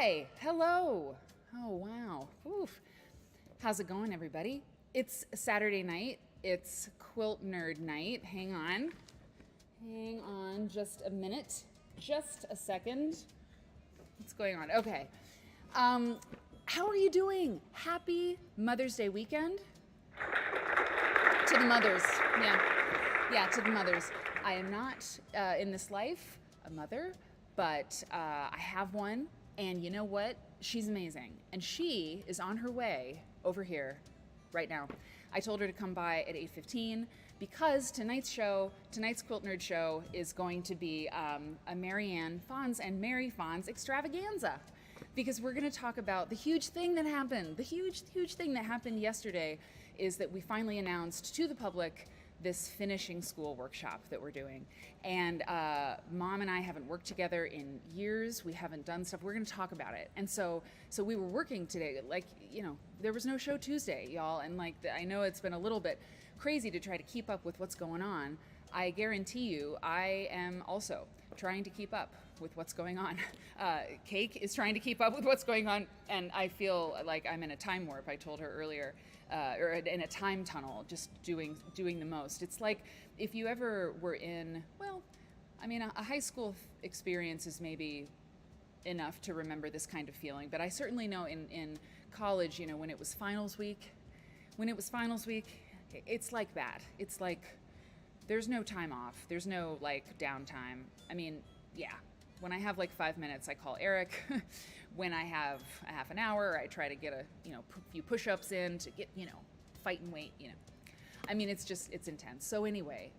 Hi, hello. Oh, wow. Oof. How's it going, everybody? It's Saturday night. It's Quilt Nerd night. Hang on just a minute. Just a second. What's going on? Okay. How are you doing? Happy Mother's Day weekend? To the mothers. Yeah, to the mothers. I am not, in this life, a mother, but I have one. And you know what? She's amazing. And she is on her way over here right now. I told her to come by at 8:15 because tonight's Quilt Nerd show, is going to be a Marianne Fons and Mary Fons extravaganza. Because we're going to talk about the huge thing that happened. The huge thing that happened yesterday is that we finally announced to the public this finishing school workshop that we're doing. And Mom and I haven't worked together in years. We haven't done stuff. We're going to talk about it. And so we were working today. Like, you know, there was no show Tuesday, y'all. And like, I know it's been a little bit crazy to try to keep up with what's going on. I guarantee you, I am also trying to keep up with what's going on. Cake is trying to keep up with what's going on. And I feel like I'm in a time warp. I told her earlier. Or in a time tunnel, just doing the most. It's like if you ever were in, well, I mean, a high school experience is maybe enough to remember this kind of feeling, but I certainly know in college, you know, when it was finals week, it's like that. It's like there's no time off. There's no like downtime. I mean, yeah. When I have like 5 minutes, I call Eric. When I have a half an hour, I try to get a few push-ups in to get fight and weight. I mean, it's intense. So anyway,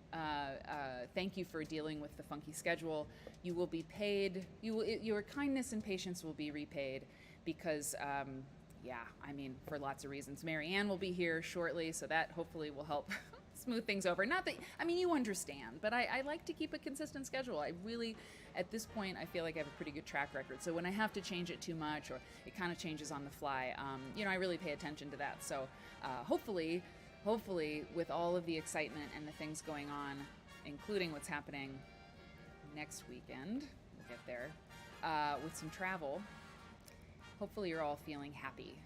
thank you for dealing with the funky schedule. You will be paid. Your kindness and patience will be repaid because I mean, for lots of reasons. Marianne will be here shortly, so that hopefully will help smooth things over. Not that, I mean, you understand, but I like to keep a consistent schedule. I really, at this point, I feel like I have a pretty good track record. So when I have to change it too much or it kind of changes on the fly, I really pay attention to that. So hopefully, with all of the excitement and the things going on, including what's happening next weekend, we'll get there, with some travel, hopefully you're all feeling happy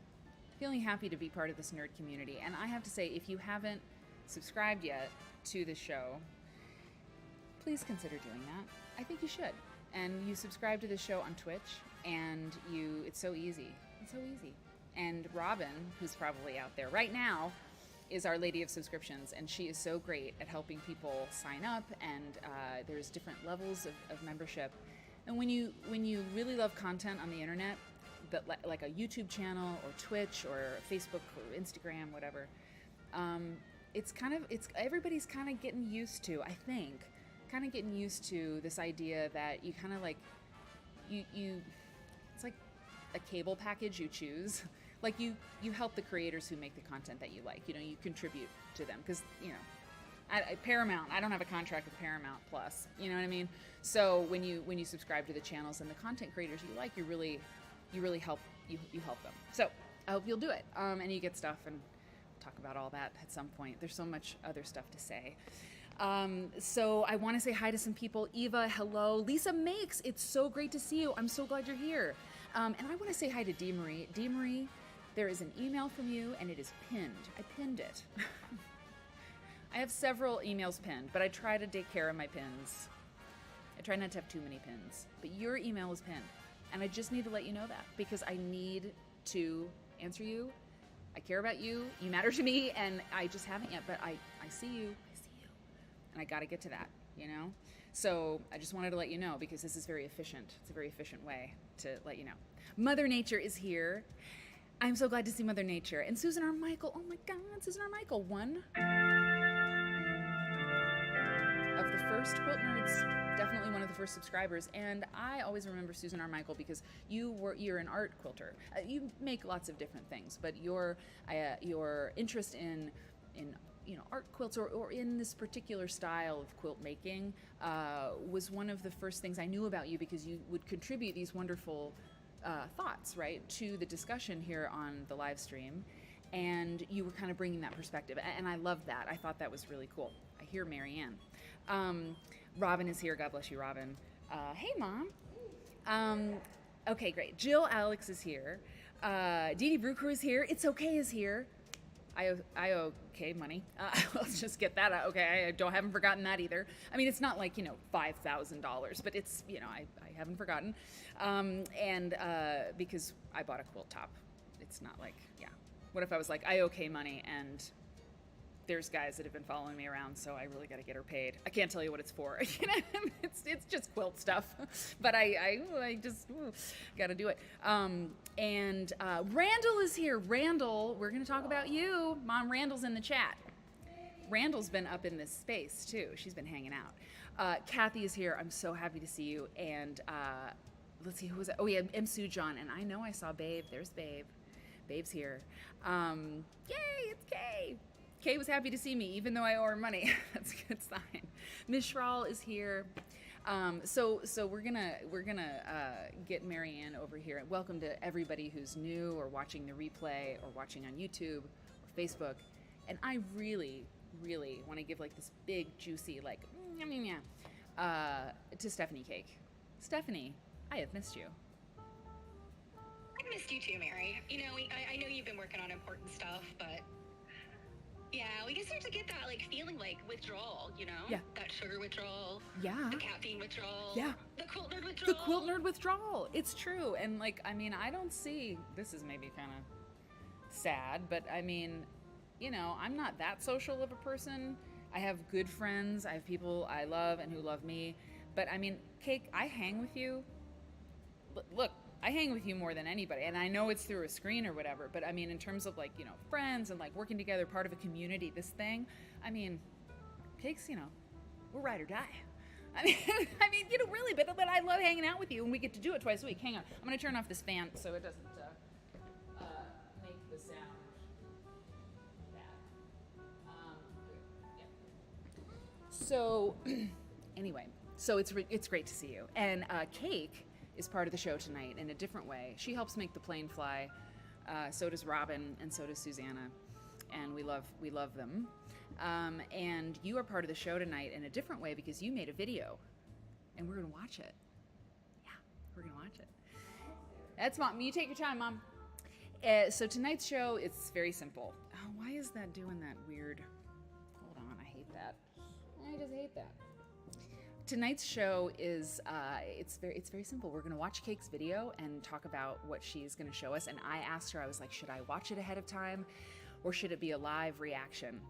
to be part of this nerd community. And I have to say, if you haven't subscribed yet to the show, please consider doing that. I think you should. And you subscribe to the show on Twitch, and it's so easy. And Robin, who's probably out there right now, is our lady of subscriptions, and she is so great at helping people sign up, and there's different levels of membership. And when you really love content on the internet, but like a YouTube channel or Twitch or Facebook or Instagram, whatever, everybody's kind of getting used to, I think, this idea that you kind of like, it's like a cable package you choose. Like you help the creators who make the content that you like. You contribute to them because, Paramount, I don't have a contract with Paramount Plus. You know what I mean? So when you subscribe to the channels and the content creators you like, you really help them. So I hope you'll do it. And you get stuff, and we'll talk about all that at some point. There's so much other stuff to say. So I want to say hi to some people. Eva, hello. Lisa Makes, it's so great to see you. I'm so glad you're here. And I want to say hi to Dee Marie. Dee Marie, there is an email from you, and it is pinned. I pinned it. I have several emails pinned, but I try to take care of my pins. I try not to have too many pins. But your email is pinned. And I just need to let you know that because I need to answer you. I care about you. You matter to me, and I just haven't yet, but I see you. And I got to get to that, So I just wanted to let you know because this is very efficient. It's a very efficient way to let you know. Mother Nature is here. I'm so glad to see Mother Nature. And Susan R. Michael. Oh my God, Susan R. Michael, one of the first Quilt Nerds, definitely one of the first subscribers. And I always remember Susan R. Michael because you're an art quilter. You make lots of different things, but your interest in art quilts or in this particular style of quilt making was one of the first things I knew about you because you would contribute these wonderful thoughts, right, to the discussion here on the live stream, and you were kind of bringing that perspective, and I loved that. I thought that was really cool. I hear Marianne. Robin is here. God bless you, Robin. Hey, Mom. Okay, great. Jill Alex is here. Dee Dee Brucker is here. It's Okay is here. Okay, money. Let's just get that out. Okay, haven't forgotten that either. I mean, it's not like, $5,000, but it's, I haven't forgotten. And because I bought a quilt top. It's not like, yeah. What if I was like, I okay money, and there's guys that have been following me around, so I really got to get her paid. I can't tell you what it's for. It's just quilt stuff, but I just got to do it. And Randall is here. Randall, we're going to talk about you. Mom, Randall's in the chat. Randall's been up in this space too. She's been hanging out. Kathy is here. I'm so happy to see you. And let's see, who was that? Oh yeah, M. Sujan. And I know I saw Babe. There's Babe. Babe's here. Yay, it's Kay. Kay was happy to see me, even though I owe her money. That's a good sign. Miss Schral is here. So we're gonna get Marianne over here. Welcome to everybody who's new or watching the replay or watching on YouTube or Facebook. And I really, really want to give like this big juicy to Stephanie Cake. Stephanie, I have missed you. I missed you too, Mary. I know you've been working on important stuff, but yeah, we can start to get that feeling like withdrawal, Yeah. That sugar withdrawal. Yeah. The caffeine withdrawal. Yeah. The Quilt Nerd withdrawal. The Quilt Nerd withdrawal. It's true. And I don't see, this is maybe kind of sad, but I'm not that social of a person. I have good friends. I have people I love and who love me. But Cake, I hang with you. Look, I hang with you more than anybody, and I know it's through a screen or whatever, but in terms of friends and working together, part of a community, this thing, Cakes, we're ride or die. Really, but I love hanging out with you, and we get to do it twice a week. Hang on, I'm gonna turn off this fan so it doesn't make the sound bad. Yeah. So, anyway, so it's great to see you, and Cake is part of the show tonight in a different way. She helps make the plane fly. So does Robin, and so does Susanna, and we love them. And you are part of the show tonight in a different way because you made a video, and we're gonna watch it. Yeah, we're gonna watch it. That's Mom. You take your time, Mom. So tonight's show, it's very simple. Oh, why is that doing that weird? Hold on, I hate that. I just hate that. Tonight's show is it's very simple. We're gonna watch Cake's video and talk about what she's gonna show us. And I asked her, I was like, should I watch it ahead of time, or should it be a live reaction?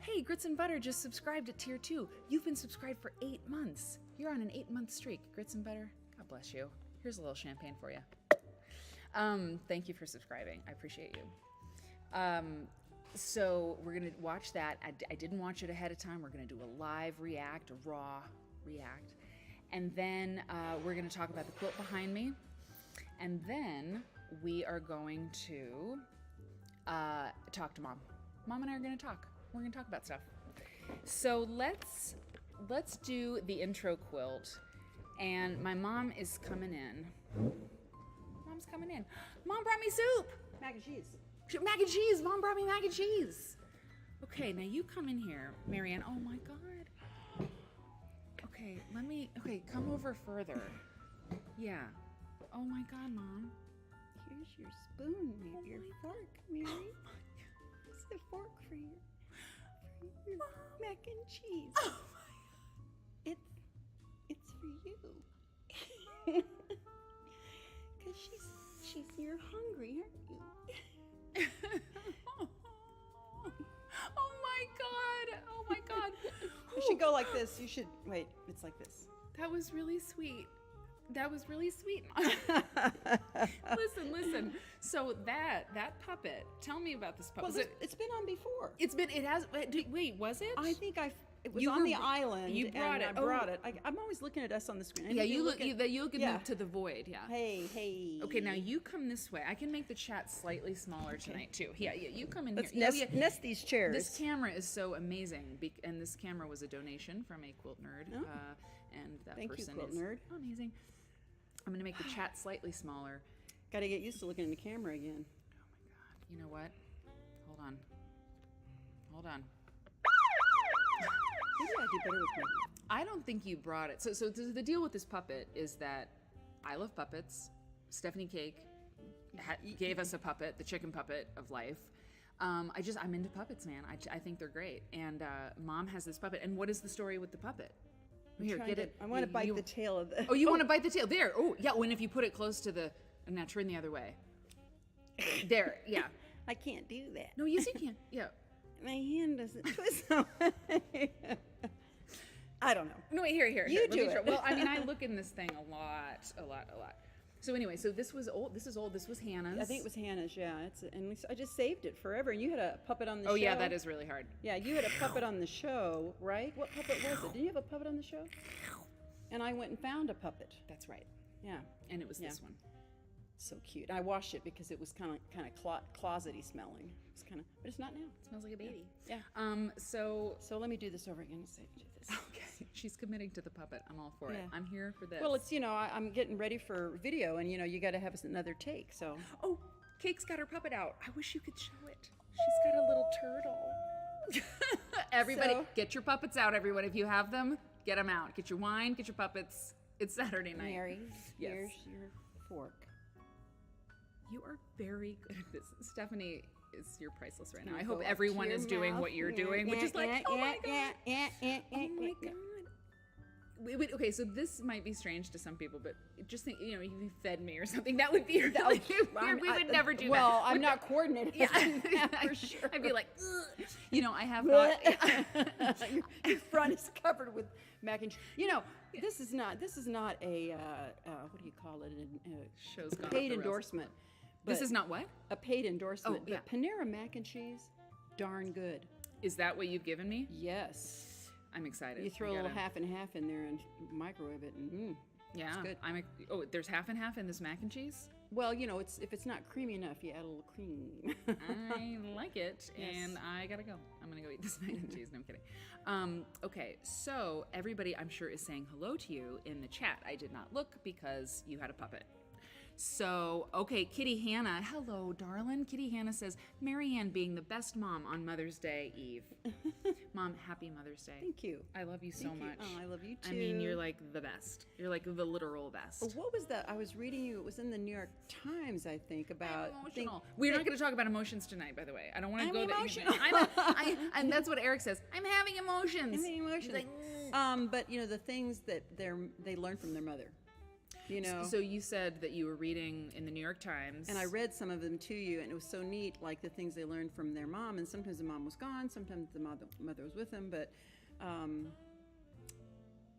Hey, Grits and Butter just subscribed at tier 2. You've been subscribed for 8 months. You're on an 8-month streak. Grits and Butter, God bless you. Here's a little champagne for you. Thank you for subscribing. I appreciate you. So we're gonna watch that. I didn't watch it ahead of time. We're gonna do a live react, a raw react. And then we're gonna talk about the quilt behind me. And then we are going to talk to Mom. Mom and I are gonna talk. We're gonna talk about stuff. So let's do the intro quilt. And my mom is coming in. Mom's coming in. Mom brought me soup. Mac and cheese. Mac and cheese. Mom brought me mac and cheese. Okay, now you come in here, Marianne. Oh my God. Okay, come over further. Yeah. Oh my God, Mom. Here's your spoon, your fork, Mary. Oh It's the fork for your mac and cheese. Oh my God. It's for you. Cause you're hungry, aren't you? Oh my God. Oh my God. You should go like this. Wait, it's like this. That was really sweet. Listen. So that puppet, tell me about this puppet. Well, it's been on before. Wait, was it? I think it was on the island. You brought it. I brought it. I'm always looking at us on the screen. Yeah, you look to the void. Yeah. Hey. Okay, now you come this way. I can make the chat slightly smaller tonight too. Yeah, you come in Let's here. nest these chairs. This camera is so amazing, and this camera was a donation from a Quilt Nerd, and that Thank person you, Quilt is Nerd. Amazing. I'm gonna make the chat slightly smaller. Got to get used to looking in the camera again. Oh my God! You know what? Hold on. Maybe I do better with my. I don't think you brought it. So the deal with this puppet is that I love puppets. Stephanie Cake gave us a puppet, the chicken puppet of life. I'm into puppets, man. I think they're great. And Mom has this puppet. And what is the story with the puppet? Here, get it. I want to bite the tail of the. Oh, you want to bite the tail? There. Oh, yeah. When if you put it close to the. Now turn the other way. There. Yeah. I can't do that. No, yes, you can. Yeah. My hand doesn't twist away. I don't know. No, wait, here. You do it. Well, I mean, I look in this thing a lot. So anyway, this was old. This was Hannah's. I think it was Hannah's. Yeah, I just saved it forever. And you had a puppet on the show. Oh yeah, that is really hard. Yeah, you had a puppet on the show, right? What puppet was it? Did you have a puppet on the show? And I went and found a puppet. That's right. Yeah, and it was this one. So cute. I washed it because it was kind of closety smelling. It's kind of, but it's not now. It smells like a baby. Yeah. So let me do this over again. So do this. Okay. She's committing to the puppet. I'm all for it. I'm here for this. Well, it's I'm getting ready for video, and you got to have another take. So. Oh, Cake's got her puppet out. I wish you could show it. She's got a little turtle. Everybody, get your puppets out. Everyone, if you have them, get them out. Get your wine. Get your puppets. It's Saturday night. Mary, yes. Here's your fork. You are very good at this. Stephanie, you're priceless right now. I hope everyone is doing what you're doing, which is like, oh my God. Oh my God. Wait, okay, so this might be strange to some people, but just think, if you fed me or something, that would be really weird. We would never do that. Well, I'm not coordinated. Yeah, for sure. I'd be like, ugh. I have thought. Your front is covered with mac and cheese. This is not a what do you call it? Show's gone paid off the endorsement. This is not what? A paid endorsement. Oh, yeah. But Panera mac and cheese, darn good. Is that what you've given me? Yes. I'm excited. You throw a little half and half in there and microwave it, and yeah, it's good. There's half and half in this mac and cheese. Well, if it's not creamy enough, you add a little cream. I like it, and I gotta go. I'm gonna go eat this mac and cheese. No, I'm kidding. Okay, so everybody, I'm sure, is saying hello to you in the chat. I did not look because you had a puppet. So, okay, Kitty Hannah, hello, darling. Kitty Hannah says, Marianne being the best mom on Mother's Day Eve. Mom, happy Mother's Day. Thank you. I love you so much. Oh, I love you too. I mean, you're like the best. You're like the literal best. Well, what was that? I was reading it was in the New York Times, I think, about... I'm emotional. We're not going to talk about emotions tonight, by the way. I don't want to go emotional. and that's what Eric says. I'm having emotions. I'm having emotions. Like, but, the things that they learn from their mother. So you said that you were reading in the New York Times. And I read some of them to you, and it was so neat, like the things they learned from their mom. And sometimes the mom was gone, sometimes the mother was with them. But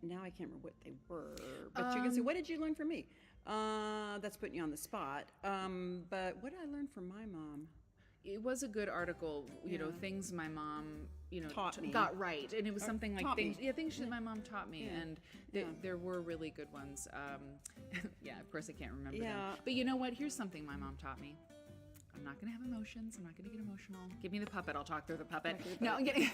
now I can't remember what they were. But you can say, what did you learn from me? That's putting you on the spot. But what did I learn from my mom? It was a good article, things my mom, taught me. Got right. And it was something like things my mom taught me. Yeah. And there were really good ones. Yeah, of course I can't remember them. Yeah. But you know what? Here's something my mom taught me. I'm not going to have emotions. I'm not going to get emotional. Give me the puppet. I'll talk through the puppet. No, I'm kidding.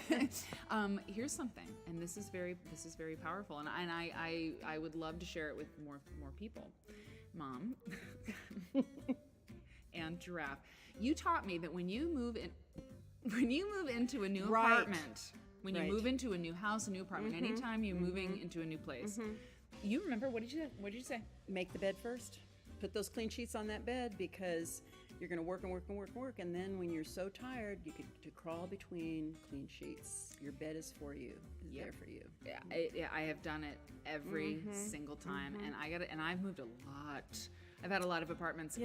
Here's something, and this is very powerful, and I would love to share it with more people. Mom and Giraffe, you taught me that when you move into a new apartment, when you move into a new house, a new apartment, anytime you're moving into a new place, you remember what did you say? Make the bed first. Put those clean sheets on that bed because you're going to work and work and work and work, and then when you're so tired, you get to crawl between clean sheets. Your bed is for you. It's there for you. Yeah, I have done it every single time, and I've moved a lot. I've had a lot of apartments,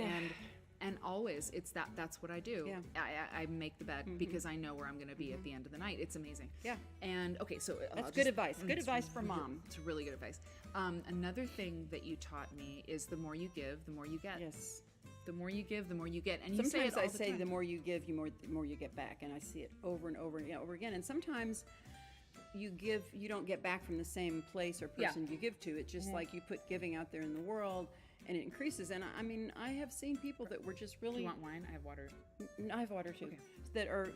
and always that's what I do. Yeah. I make the bed because I know where I'm going to be at the end of the night. It's amazing. Yeah. And okay, so that's good advice. Good advice from Mom. It's really good advice. Another thing that you taught me is the more you give, the more you get. Yes. The more you give, the more you get. And sometimes you say it all I say the more you give, the more you get back, and I see it over and over and over again. And sometimes you don't get back from the same place or person you give to. It's just like you put giving out there in the world, and it increases. And I mean, I have seen people that were just really... Do you want wine? I have water. I have water too. Okay. That are,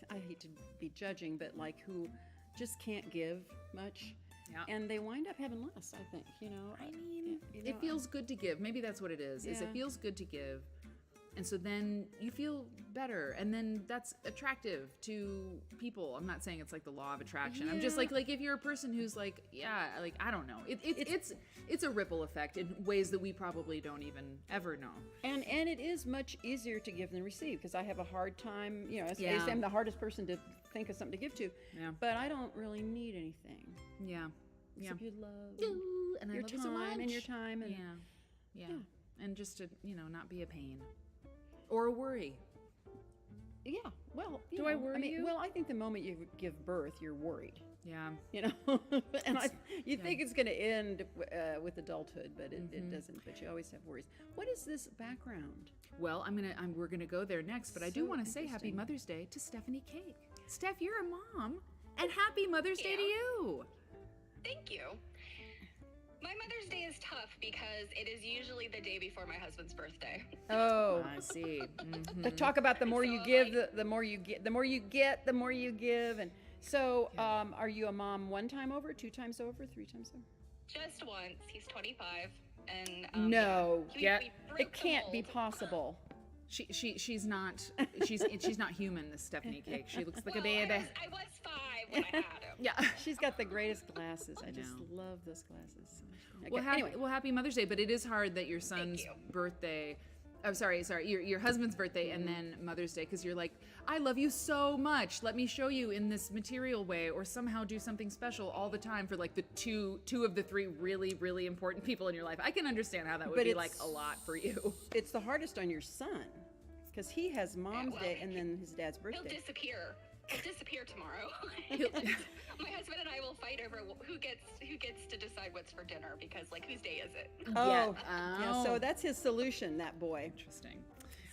I hate to be judging, but like who just can't give much. Yeah. And they wind up having less, I think, I mean, it feels good to give. Maybe that's what it is. Is it feels good to give. And so then you feel better, and then that's attractive to people. I'm not saying it's like the law of attraction. I'm just like if you're a person who's like, like I don't know, it's a ripple effect in ways that we probably don't even ever know. And it is much easier to give than receive, because I have a hard time, I'm the hardest person to think of something to give to. Yeah. But I don't really need anything. Yeah. Except your love. Ooh, and I your love time you so much. and your time. And Yeah. And just to, not be a pain. Or a worry. Yeah, well, Do I worry you? Well, I think the moment you give birth, you're worried. Yeah. And you think it's going to end with adulthood, but it doesn't. But you always have worries. What is this background? Well, we're gonna go there next, but I do So want to say Happy interesting. Mother's Day to Stephanie Cake. Steph, you're a mom, and Happy Mother's Day to you. Thank you. My Mother's Day is tough because it is usually the day before my husband's birthday. Oh, I see. Mhm. but talk about the more you So, give, like- the more you get, the more you get, the more you give. And so, are you a mom 1 time over, 2 times over, 3 times over? Just once. He's 25, and No, we broke it the can't be mold. possible. She's not human. This Stephanie Cake. She looks like a Well, baby. I was 5 when I had him. Yeah. She's got the greatest glasses. I just know. love those glasses. Okay, Well, anyway. Happy Mother's Day. But it is hard that your son's you. birthday. I'm sorry, your husband's birthday and then Mother's Day, because you're like, I love you so much. Let me show you in this material way, or somehow do something special all the time for like the two of the 3 really, really important people in your life. I can understand how that would But be it's- like a lot for you. It's the hardest on your son, because he has Mom's well, Day and then his dad's He'll birthday. disappear. He'll disappear tomorrow. My husband and I will fight over who gets to decide what's for dinner, because whohose day is it? Oh, Yeah. yeah. Oh. So that's his solution, that boy. Interesting.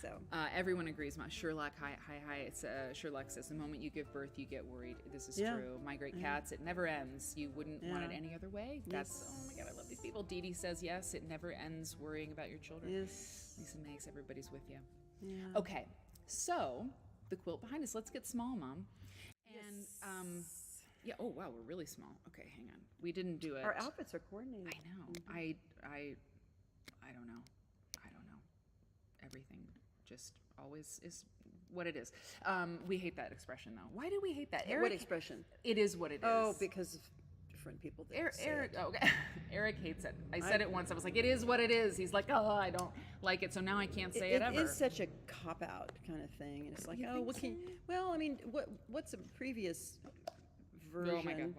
So Everyone agrees. Sherlock, hi. It's Sherlock says, the moment you give birth, you get worried. This is Yeah. true. My great cats, it never ends. You wouldn't want it Yeah. any other way. That's, oh my God, I love these people. Dee Dee says, yes, it never ends worrying about your children. yes, Lisa makes, everybody's with you. yeah. Okay, so the quilt behind us. Let's get small, Mom. And yeah. Oh wow, we're really small. Okay, hang on. We didn't do it. Our outfits are coordinated. I know. I don't know. Everything just always is what it is. We hate that expression though. Why do we hate that? What expression? It is what it is. Oh, because of different people. That say Eric. it. Okay. Eric hates it. I said it once. I was like, it is what it is. He's like, oh, I don't like it. So now I can't say it ever. It is such a cop out kind of thing, and it's like, You oh, think what can? Well, I mean, what's a previous version? Oh my God!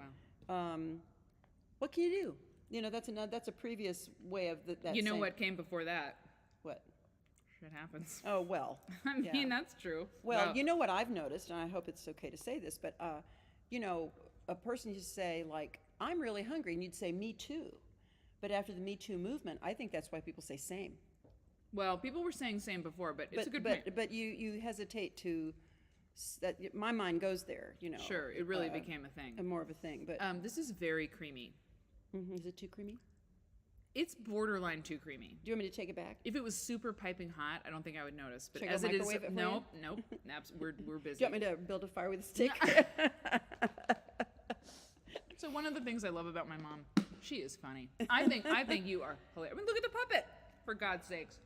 Wow. What can you do? That's a previous way of that. You know saying. what came before that? What? Shit happens. Oh well. I mean, yeah. that's true. Well, No. you know what I've noticed, and I hope it's okay to say this, but a person used to say like, "I'm really hungry," and you'd say, "Me too." But after the Me Too movement, I think that's why people say "same." Well, people were saying same before, but it's a good point. But you hesitate to. That my mind goes there, Sure, it really became a thing. more of a thing. But This is very creamy. is it too creamy? It's borderline too creamy. Do you want me to take it back? If it was super piping hot, I don't think I would notice. But Should I go as it is, microwave it for nope. We're busy. Do you want me to build a fire with a stick? So one of the things I love about my mom, she is funny. I think you are hilarious. I mean, look at the puppet, for God's sakes.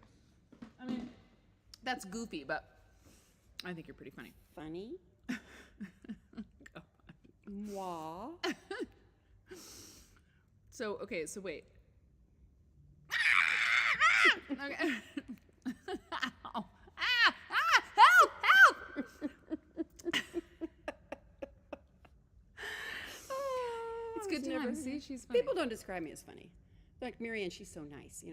I mean, that's goofy, but I think you're pretty funny. Funny. God. Mwah. So wait. Okay. Ow. Help! It's good times. See, she's funny. People don't describe me as funny. Like Marianne, she's so nice,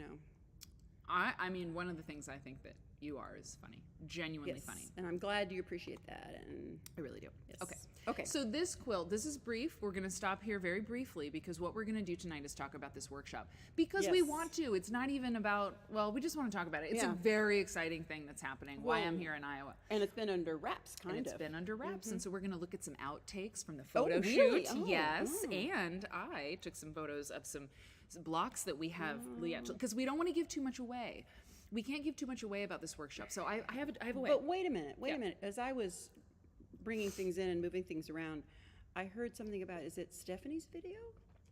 I mean, one of the things I think that you are is funny. Genuinely Yes. funny. And I'm glad you appreciate that. And I really do. yes. Okay. Okay. So this quilt, this is brief. We're going to stop here very briefly because what we're going to do tonight is talk about this workshop. Because we Yes. want to. It's not even about, well, we just want to talk about it. It's Yeah. a very exciting thing that's happening. Why I'm Well, here in Iowa. And it's been under wraps, kind And it's of. been under wraps. And so we're going to look at some outtakes from the Oh, photo really? shoot. Oh, Yes. oh. And I took some photos of some blocks that we have, because we don't want to give too much away. We can't give too much away about this workshop. So I have a way. But wait a minute. Wait Yeah. a minute. As I was bringing things in and moving things around, I heard something about, is it Stephanie's video?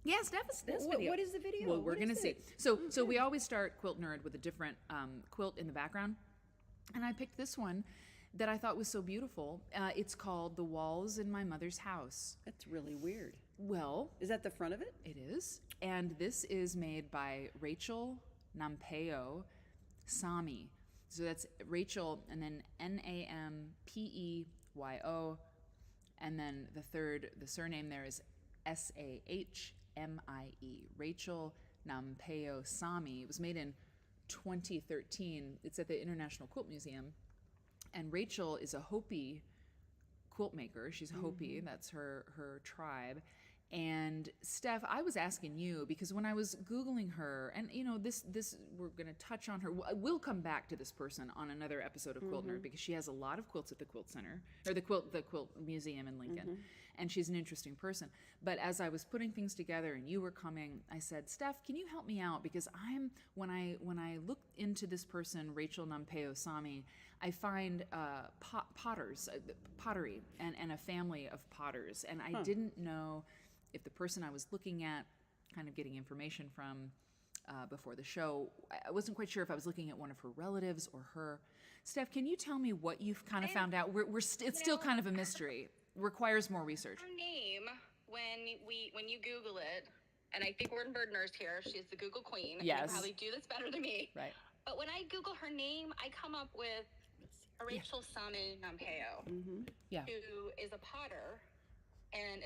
Yeah, Steph's What- video. what is the video? Well, we're What going to is see. it? So we always start Quilt Nerd with a different quilt in the background. And I picked this one that I thought was so beautiful. It's called The Walls in My Mother's House. That's really weird. Well, Is that the front of it? it is. And this is made by Rachel Nampeo Sami. So that's Rachel, and then Nampeo, and then the surname there is Sahmie. Rachel Nampeo Sami. It was made in 2013. It's at the International Quilt Museum. And Rachel is a Hopi quilt maker. She's a Hopi. That's her tribe. And Steph, I was asking you because when I was Googling her, and this we're going to touch on her. We'll come back to this person on another episode of Quilt Nerd because she has a lot of quilts at the Quilt Center or the Quilt Museum in Lincoln, and she's an interesting person. But as I was putting things together and you were coming, I said, Steph, can you help me out because when I look into this person, Rachel Nampeo Sami, I find pottery and a family of potters, and I didn't know if the person I was looking at, kind of getting information from before the show, I wasn't quite sure if I was looking at one of her relatives or her. Steph, can you tell me what you've kind of found out? It's still kind of a mystery. Requires more research. Her name, when you Google it, and I think we're in Bird Nurse here. She's the Google queen. Yes. You probably do this better than me. Right. But when I Google her name, I come up with Rachel Sami Nampeo, Yeah. who is a potter. And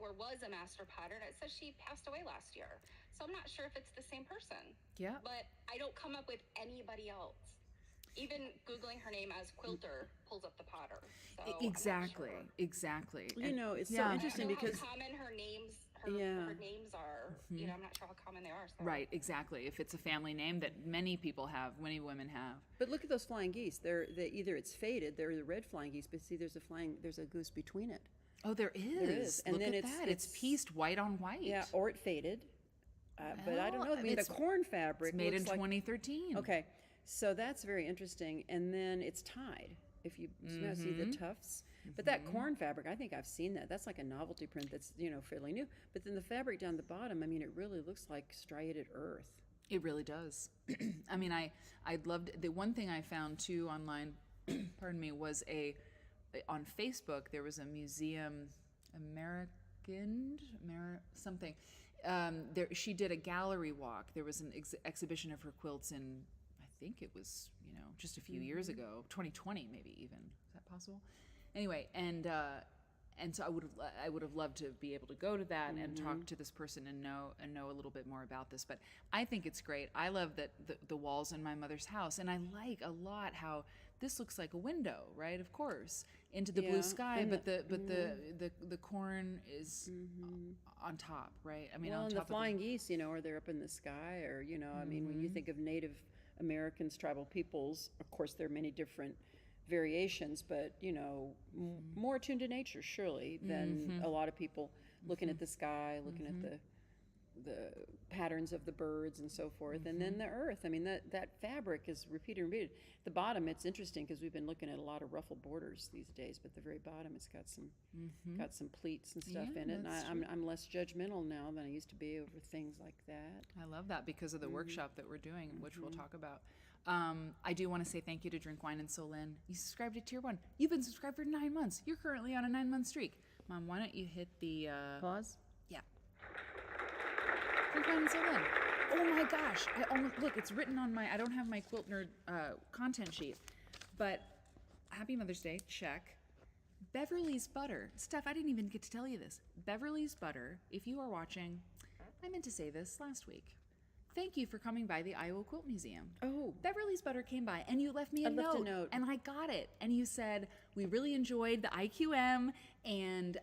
was a master potter, and it says she passed away last year. So I'm not sure if it's the same person. Yeah. But I don't come up with anybody else. Even Googling her name as quilter pulls up the potter. So Exactly. I'm not sure. Exactly. It's so Yeah. interesting I don't know because how common her names are. I'm not sure how common they are. So. Right, exactly. If it's a family name that many people have, many women have. But look at those flying geese. Either it's faded, they're the red flying geese, but see there's a goose between it. Oh, there is. There is. And Look then at that. It's pieced white on white. Yeah, or it faded. But I don't know. I mean, the corn fabric It's made in looks like, 2013. Okay, so that's very interesting. And then it's tied. If you see the tufts, but that corn fabric, I think I've seen that. That's like a novelty print that's fairly new. But then the fabric down the bottom, I mean, it really looks like striated earth. It really does. I mean, I'd loved the one thing I found too online. Pardon me, was on Facebook there was a museum, something. She did a gallery walk. There was an exhibition of her quilts in, I think it was just a few years ago, 2020 maybe even. Is that possible? Anyway, and so I would have loved to be able to go to that and talk to this person and know a little bit more about this. But I think it's great. I love that the walls in my mother's house, and I like a lot how this looks like a window, right? Of course, into the blue sky, but the corn is on top, right? I mean, well, on and top the flying geese, or they're up in the sky, or I mean, when you think of Native Americans, tribal peoples, of course, there are many different variations, but more attuned to nature surely than a lot of people looking at the sky, looking at the patterns of the birds and so forth, and then the earth. I mean, that fabric is repeated and repeated. The bottom, it's interesting because we've been looking at a lot of ruffled borders these days, but the very bottom, it's got some pleats and stuff in it. And I'm less judgmental now than I used to be over things like that. I love that because of the workshop that we're doing, which we'll talk about. I do want to say thank you to Drink Wine and Solin. You subscribed to Tier 1. You've been subscribed for 9 months. You're currently on a 9-month streak. Mom, why don't you hit the Pause. Yeah. Drink Wine and Solin. Oh my gosh! Look, it's written on I don't have my Quilt Nerd content sheet, but Happy Mother's Day. Check. Beverly's Butter. Steph, I didn't even get to tell you this. Beverly's Butter. If you are watching, I meant to say this last week. Thank you for coming by the Iowa Quilt Museum. Oh. Beverly's Butter came by and you left me a left a note. And I got it. And you said, we really enjoyed the IQM and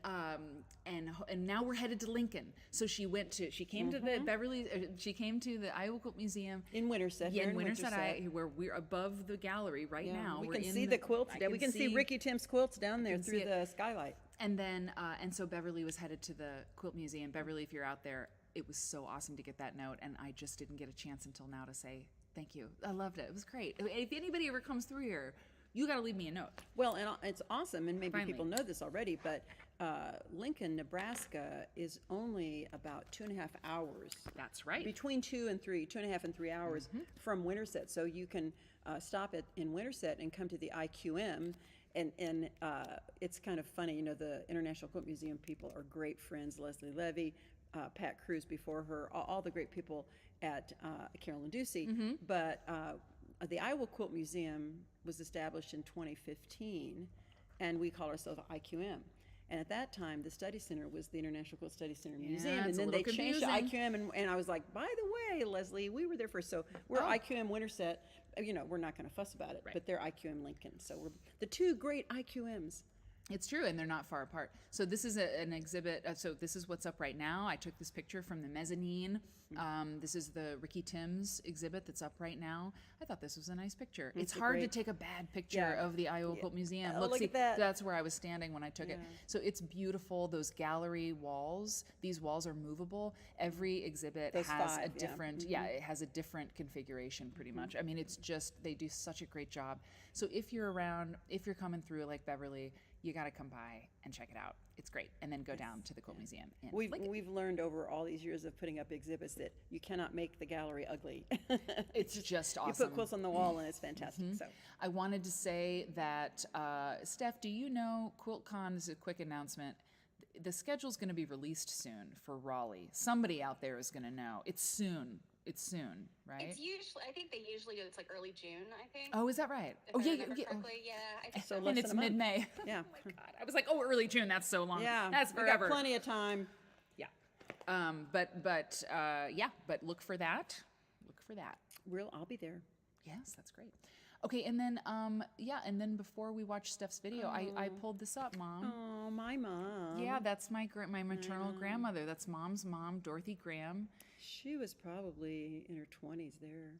now we're headed to Lincoln. So she came to the she came to the Iowa Quilt Museum. In Winterset. Yeah, in Winterset, where we're above the gallery right now. We can see the quilts. We can see Ricky Tim's quilts down there through the skylight. And then, and so Beverly was headed to the Quilt Museum. Beverly, if you're out there, it was so awesome to get that note, and I just didn't get a chance until now to say thank you. I loved it. It was great. If anybody ever comes through here, You got to leave me a note. Well, and it's awesome, and maybe Finally. people know this already, but Lincoln, Nebraska is only about 2.5 hours. That's right. Between 2.5 and 3 hours from Winterset. So you can stop in Winterset and come to the IQM. And it's kind of funny, the International Quilt Museum people are great friends. Leslie Levy, Pat Cruz before her, all the great people at Carolyn Ducey. But the Iowa Quilt Museum was established in 2015, and we call ourselves IQM. And at that time, the study center was the International Quilt Study Center Museum, and it's a then they little changed to confusing. IQM. And I was like, by the way, Leslie, we were there first, so we're IQM Winterset. We're not going to fuss about it, Right. but they're IQM Lincoln. So we're the two great IQMs. It's true, and they're not far apart. So this is an exhibit. So this is what's up right now. I took this picture from the mezzanine. This is the Ricky Timms exhibit that's up right now. I thought this was a nice picture. It's hard to take a bad picture of the Iowa Quilt Museum. Oh, look see, at that. That's where I was standing when I took it. So it's beautiful. Those gallery walls. These walls are movable. Every exhibit Those has a 5, yeah. different. It has a different configuration, pretty much. I mean, it's just they do such a great job. So if you're around, if you're coming through like Beverly, you got to come by and check it out. It's great. And then go down to the Quilt Museum. And We've learned over all these years of putting up exhibits that you cannot make the gallery ugly. it's just You awesome. put quilts on the wall and it's fantastic. So I wanted to say that, Steph, do you know QuiltCon? This is a quick announcement. The schedule's going to be released soon for Raleigh. Somebody out there is going to know. It's soon. It's soon, right? It's usually, I think they usually do, it's like early June, I think. Oh, is that right? If Oh, I yeah, remember yeah. correctly. Yeah, I think So so. less And than it's a month. mid-May. yeah, Oh my God. I was like, oh, early June. That's so long. yeah, That's we forever. got plenty of time. Yeah. But look for that. Look for that. I'll be there. Yes, that's great. Okay, and then and then before we watch Steph's video, I pulled this up, Mom. Oh, my mom. Yeah, that's my maternal grandmother. That's Mom's mom, Dorothy Graham. She was probably in her 20s there.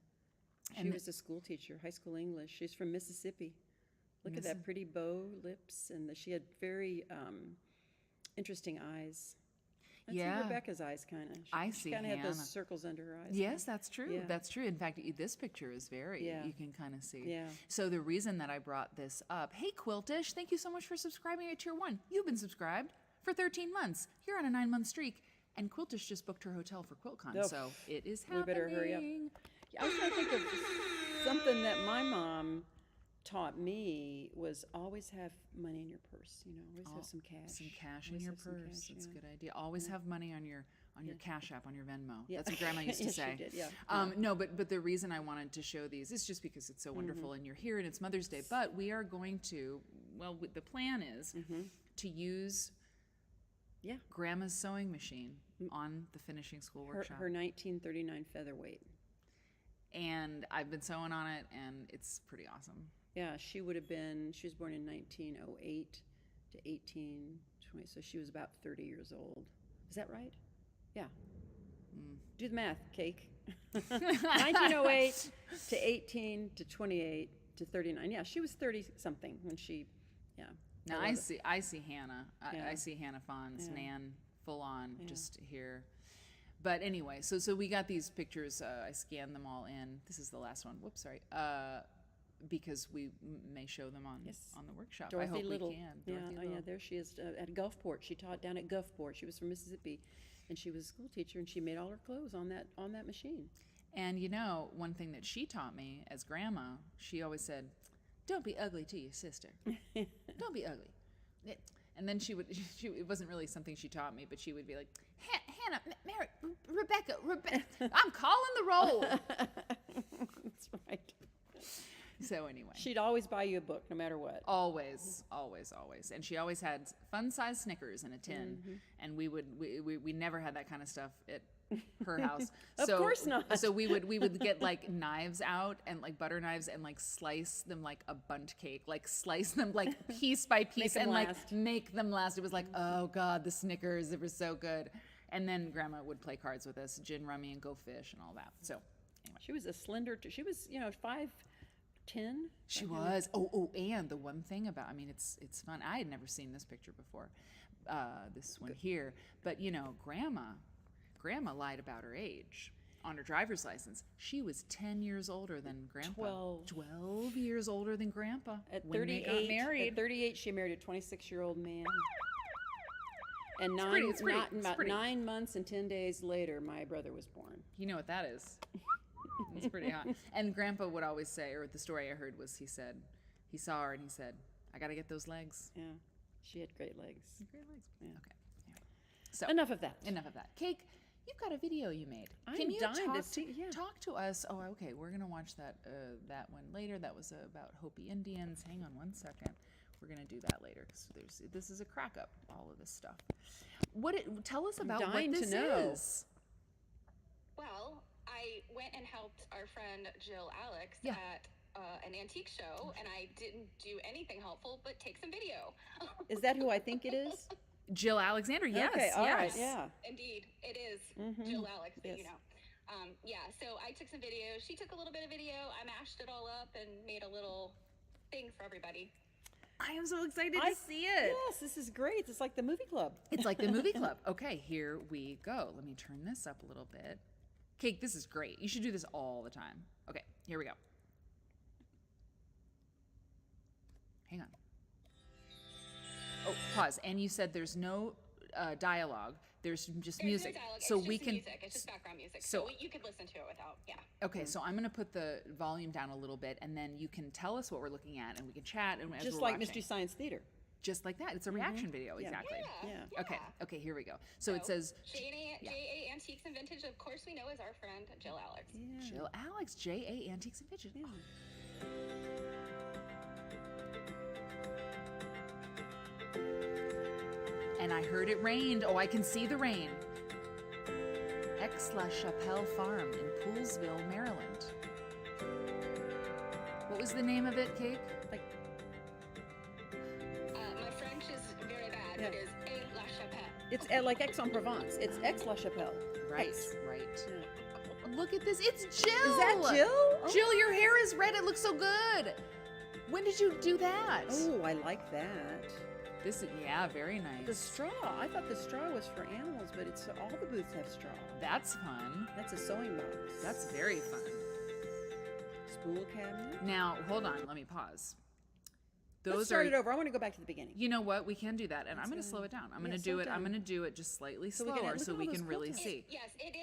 She was a school teacher, high school English. She's from Mississippi. Look at that pretty bow lips, and she had very interesting eyes. That's Yeah. Rebecca's eyes, kind of. I She see kind of had those Hannah. circles under her eyes. Yes, that's true. Yeah. That's true. In fact, this picture is very, Yeah. you can kind of see. Yeah. So the reason that I brought this up, hey, Quiltish, thank you so much for subscribing at Tier 1. You've been subscribed for 13 months. You're on a 9-month streak. And Quiltish just booked her hotel for QuiltCon, Oh, so it is we happening. better hurry up. Yeah, I was trying to think of something that my mom taught me was always have money in your purse. Always have some cash. Some cash in Always your have some purse. cash, That's a yeah. good idea. Always have money on your Cash App, on your Venmo. Yeah. That's what Grandma used to Yes, she say. did, yeah. No, but the reason I wanted to show these is just because it's so wonderful and you're here and it's Mother's Day. But we are going to, the plan is to use Yeah. Grandma's sewing machine on the Finishing School Her workshop. 1939 featherweight. And I've been sewing on it, and it's pretty awesome. Yeah, she was born in 1908 to 1820, so she was about 30 years old. Is that right? Yeah. Do the math, Cake. 1908 to 18 to 28 to 39. Yeah, she was 30-something when she, yeah. Now love I see Hannah. Yeah. I see Hannah Fons, Yeah. Nan, full on, just here. But anyway, so we got these pictures. I scanned them all in. This is the last one. Whoops, sorry. Because we may show them on the workshop. Dorothy I hope Little. we can. Yeah, Dorothy yeah, Little. there she is at Gulfport. She taught down at Gulfport. She was from Mississippi, and she was a school teacher, and she made all her clothes on that machine. And one thing that she taught me as Grandma, she always said, "Don't be ugly to your sister. Don't be ugly." And then it wasn't really something she taught me, but she would be like, Hannah, Mary, Rebecca, I'm calling the roll. That's right. So anyway. She'd always buy you a book, no matter what. Always. And she always had fun-sized Snickers in a tin. And we never had that kind of stuff at her house. Of course not. So we would get like knives out and like butter knives and like slice them like a bundt cake, like slice them like piece by piece them and like last. make them last. It was like, oh God, the Snickers, they were so good. And then Grandma would play cards with us, gin rummy and go fish and all that. So anyway. She was a slender. She was 5'10". She was. Oh, and the one thing about, it's fun. I had never seen this picture before, this one here. But Grandma lied about her age. on her driver's license, she was 10 years older than Grandpa. 12. 12 years older than Grandpa. At when they 38, got married. at 38, she married a 26-year-old man. And It's pretty. 9 months and 10 days later, my brother was born. You know what that is. It's pretty hot. And Grandpa would always say, or the story I heard was he said, he saw her and he said, I got to get those legs. Yeah, she had great legs. Great legs. Yeah. Okay. Anyway. So Enough of that. Enough of that. Cake, you've got a video you made. I'm Can you dying to talk see- yeah. talk to us? Oh, okay. We're gonna watch that one later. That was about Hopi Indians. Hang on one second. We're gonna do that later because this is a crack up. All of this stuff. Tell us about what dying to this know. is. Well, I went and helped our friend Jill Alex Yeah. at an antique show, and I didn't do anything helpful but take some video. Is that who I think it is? Jill Alexander. Yes. Okay, all right, yes. yeah. Indeed, it is Mhm. Jill Alex, but Yes. you know. Yeah, so I took some video. She took a little bit of video. I mashed it all up and made a little thing for everybody. I am so excited to see it. Yes, this is great. It's like the movie club. It's like the movie club. Okay, here we go. Let me turn this up a little bit. Cake, this is great. You should do this all the time. Okay, here we go. Hang on. Oh, pause. And you said there's no dialogue. There's just There's music. no dialogue. So it's we just can. music. It's just background music. so- So you could listen to it without, yeah. Okay, so I'm gonna put the volume down a little bit, and then you can tell us what we're looking at, and we can chat. And as Just we're like watching. Mystery Science Theater. Just like that. It's a reaction video. Yeah. Exactly. Yeah. Okay. Okay. Here we go. So it says J.A. Antiques and Vintage, of course we know, is our friend Jill Alex. Yeah. Jill Alex, J.A. Antiques and Vintage. Yeah. And I heard it rained. Oh, I can see the rain. Aix-la-Chapelle Farm in Poolesville, Maryland. What was the name of it, Cake? Like, My French is very bad. Yeah. It is A La Chapelle. it's like Aix-en-Provence. It's Aix-la-Chapelle. Right, Aix. right. Yeah. Look at this. It's Jill. Is that Jill? Oh. Jill, your hair is red. It looks so good. When did you do that? Oh, I like that. This is, yeah, very nice. The straw. I thought the straw was for animals, but it's all the booths have straw. That's fun. That's a sewing box. That's very fun. Spool cabinet. Now, hold on. Let me pause. Let's Those start are. it over. I want to go back to the beginning. You know what? We can do that, and I'm going to Let's, slow it down. I'm yeah, going to slow do it it. I'm down. going to do it just slightly So we can- slower, look so at we all can those really quilts. see. Yes, it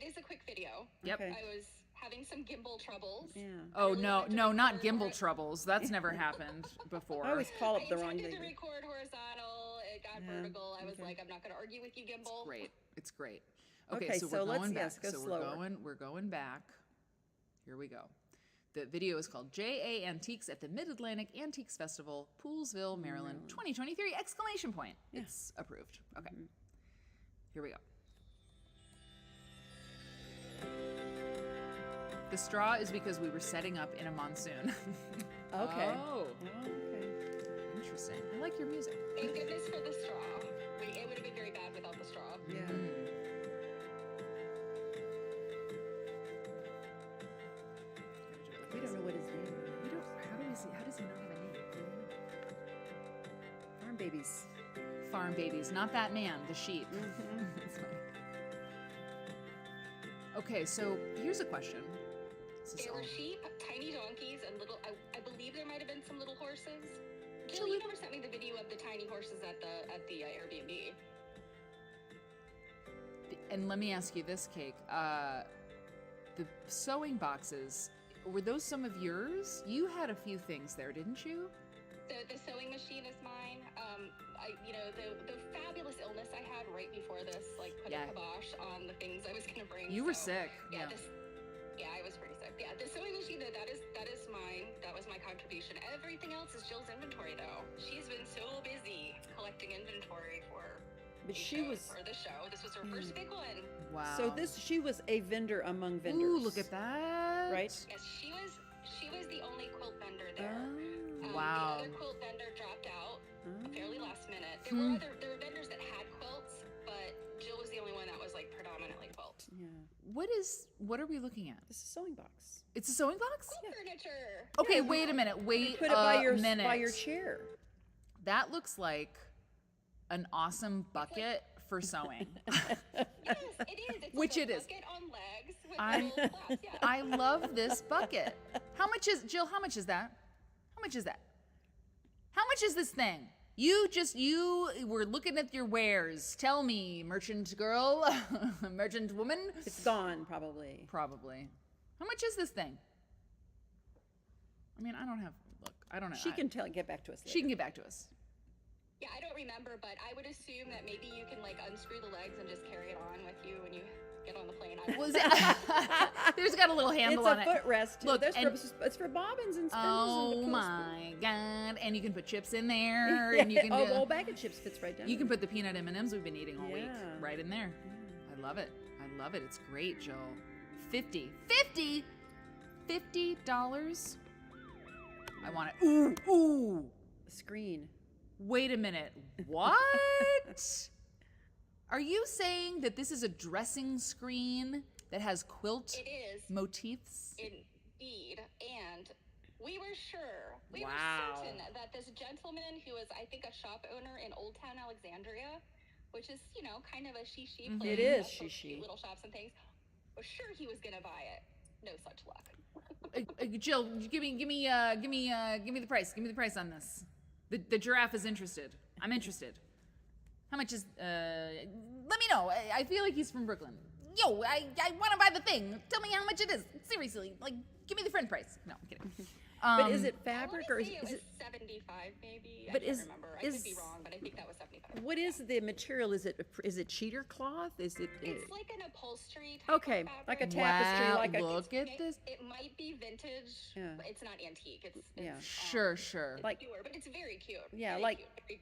is a quick video. Yep. Okay. I was having some gimbal troubles. Yeah. Oh really no, wanted to no, not record gimbal hor- troubles. That's never happened before. I always call up I the wrong intended to thing. record horizontal. It got Yeah, vertical. I was okay. like, I'm not going to argue with you, gimbal. Great. It's great. Okay, so so we're let's- going back. yes, go so slower. we're going back. Here we go. The video is called J.A. Antiques at the Mid-Atlantic Antiques Festival, Poolesville, Maryland, 2023! Exclamation point. Yeah. It's approved. Okay. Here we go. The straw is because we were setting up in a monsoon. Okay. Oh, Oh, okay. interesting. I like your music. Thank goodness for the straw. It would have been very bad without the straw. Yeah. We don't know what his name is. We don't. How do we see? How does he not have a name? Farm babies. Farm babies, not that man, the sheep. That's funny. Okay, so here's a question. This is There were all- sheep, tiny donkeys, and little. I believe there might have been some little horses. Jill, Jill, you never sent me the video of the tiny horses at the Airbnb. And let me ask you this, Cake. The sewing boxes, were those some of yours? You had a few things there, didn't you? The sewing machine is mine. The fabulous illness I had right before this, like, put Yeah. a kibosh on the things I was gonna bring. You were so, sick. Yeah, I was pretty sick. Yeah, the sewing machine, that is mine. That was my contribution. Everything else is Jill's inventory, though. She's been so busy collecting inventory for. But these she shows, was. for the show. This was her first big one. Wow. So she was a vendor among vendors. Ooh, look at that. Right? Yes, she was the only quilt vendor there. Oh. Wow. The other quilt vendor dropped out fairly last minute. Hmm. There were vendors that had quilts, but Jill was the only one that was like predominantly quilt. Yeah. What are we looking at? This is a sewing box. It's a sewing box? Quilt furniture. Okay, wait a minute. Wait Put it by a your minute. by your chair. That looks like an awesome bucket for sewing. Yes, it is. It's Which like it a is. bucket on legs with I love this bucket. How much is Jill? How much is that? How much is that? How much is this thing? You were looking at your wares. Tell me, merchant girl, merchant woman. It's gone, probably. Probably. How much is this thing? I mean, I don't know. She can get back to us later. She can get back to us. Yeah, I don't remember, but I would assume that maybe you can like unscrew the legs and just carry it on with you when you get on the plane. There's got a little handle on it. It's a footrest. Look, it's for bobbins and spindles. Oh and my God! And you can put chips in there, and you can. A whole bag of chips fits right down. You can put the peanut M&Ms we've been eating all week Yeah. right in there. Yeah. I love it. I love it. It's great, Jill. $50. I want it. Ooh. Screen. Wait a minute. What? Are you saying that this is a dressing screen that has quilt It is. motifs? Indeed. And we were Wow. certain that this gentleman who was, I think, a shop owner in Old Town Alexandria, which is, kind of a she place. It is that sells she. cute little shops and things, was sure he was going to buy it. No such luck. Jill, give me the price. Give me the price on this. The giraffe is interested. I'm interested. How much is? Let me know. I feel like he's from Brooklyn. Yo, I want to buy the thing. Tell me how much it is. Seriously, like, give me the friend price. No, I'm kidding. But is it fabric or is it was it? 75 maybe? But I can't remember. I could be is- wrong, but I think that was 75. What is the material? Is it cheater cloth? Is it? It's like an upholstery type Okay, of like a fabric. tapestry, Wow, like a. look at this. It might be vintage. Yeah. But it's not antique. It's Yeah. Sure. It's Like- newer, but it's very cute. Yeah, very like- cute, very,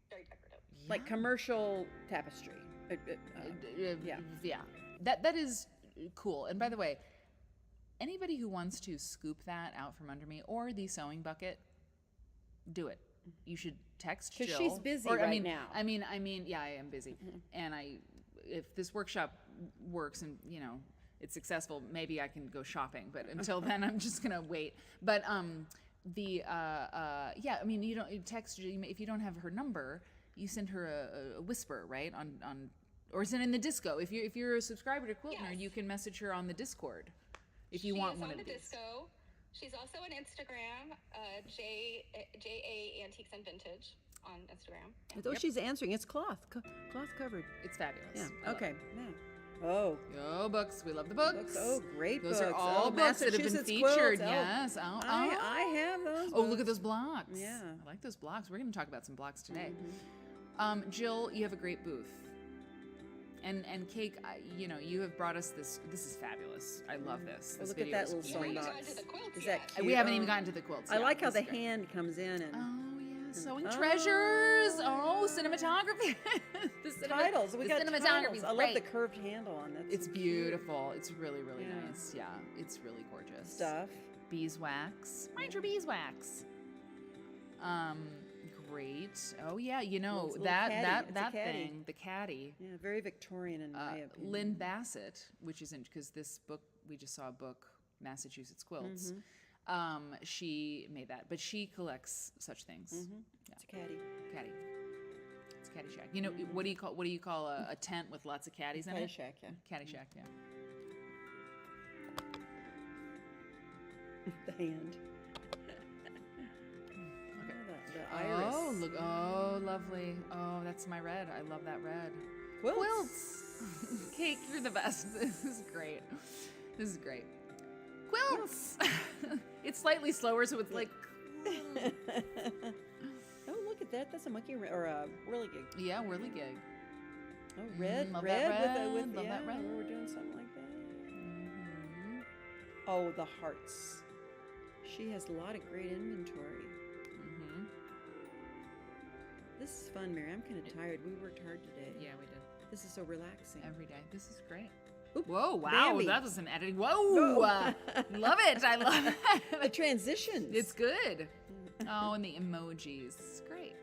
very decorative. Like commercial tapestry. Yeah. That is cool. And by the way, anybody who wants to scoop that out from under me or the sewing bucket, do it. You should text 'Cause Jill. she's busy or, right now. I mean, yeah, I am busy. And if this workshop works and it's successful, maybe I can go shopping. But until then, I'm just gonna wait. But yeah, I mean, you don't text if you don't have her number, you send her a whisper, right? On or is it in the disco? If you're a subscriber to Quilt Nerd, Yes. you can message her on the Discord if you She want is one on of the these. disco. She's also on Instagram, JA Antiques and Vintage on Instagram. Yeah. Though she's answering, it's cloth covered. It's fabulous. Yeah. I love Okay. it. Yeah. Oh. Yo, books. We love the books. Books. Oh, great Those books. are all Oh, books that have been Massachusetts featured. quilts. Oh, Yes. Oh, I have those. Oh, look books. at those blocks. Yeah. I like those blocks. We're going to talk about some blocks today. Mm-hmm. Jill, you have a great booth. And Cake, you have brought us this. This is fabulous. I love this. Oh, This look at video that is little You sewing haven't great. box. gotten to the quilts Is yet. that cute? We haven't even Oh. gotten to the quilts. I yet. like how This the is great. hand comes in and Oh yeah, sewing Oh. treasures. Oh, cinematography. the titles. We the got cinematography. titles. I love the curved handle on that. It's beautiful. It's really, really Yeah. nice. Yeah, it's really gorgeous. Stuff. Beeswax. Mind your beeswax. Great. Oh yeah, It's a little that caddy. It's a caddy. thing, the caddy. Yeah, very Victorian in my opinion. Lynn Bassett, which is because this book we just saw a book, Massachusetts Quilts. She made that, but she collects such things. It's a caddy. Caddy. It's Caddyshack. What do you call a tent with lots of caddies in it? Caddyshack, yeah. Caddyshack, yeah. The hand. The iris. Oh, look. Oh, lovely. Oh, that's my red. I love that red. Quilts. Cake, you're the best. This is great. This is great. Quilts. It's slightly slower, so it's like. Oh, look at that. That's a monkey or a whirligig. Yeah, whirligig. Oh, red. love red that red. with Love yeah, that red. we were doing something like that. Mm-hmm. Oh, the hearts. She has a lot of great inventory. Mm-hmm. This is fun, Mary. I'm kind of tired. We worked hard today. Yeah, we did. This is so relaxing. Every day. This is great. Oop, Whoa, wow. Bambi. That was some editing. Whoa. Whoa. Love it. I love The it. transitions. It's good. Oh, and the emojis. It's great.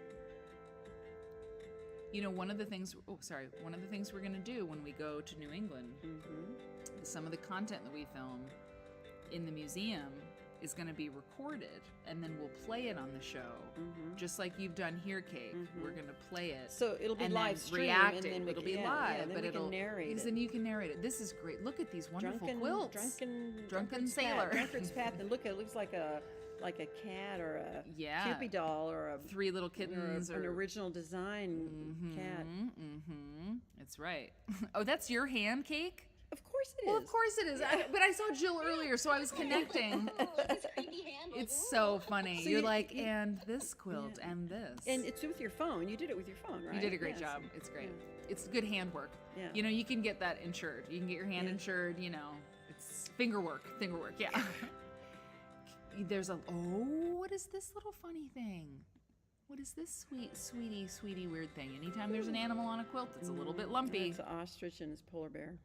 One of the things we're going to do when we go to New England, some of the content that we film in the museum is going to be recorded, and then we'll play it on the show, just like you've done here, Cake. We're going to play it. So it'll be and live then stream, react and it. then It'll be live, then but we it'll can narrate because it. then you can narrate it. This is great. Look at these wonderful quilts. Drunken Drunkard's sailor. Path, Drunkard's Path, and look, it looks like a cat or a Yeah. Cupid doll or a 3 little kittens an original design cat. It's right. Oh, that's your hand, Cake? Of course it is. Well, of course it is. But I saw Jill earlier, so I was connecting. This creepy hand. It's so funny. So You're you- like, and this quilt, and this. And it's with your phone. You did it with your phone, right? You did a great Yes. job. It's great. It's good handwork. Yeah. You know, you can get that insured. You can get your hand Yeah. insured, you know. It's finger work, yeah. There's a, what is this little funny thing? What is this sweetie weird thing? Anytime there's an animal on a quilt, it's a little bit lumpy. It's an ostrich and his polar bear.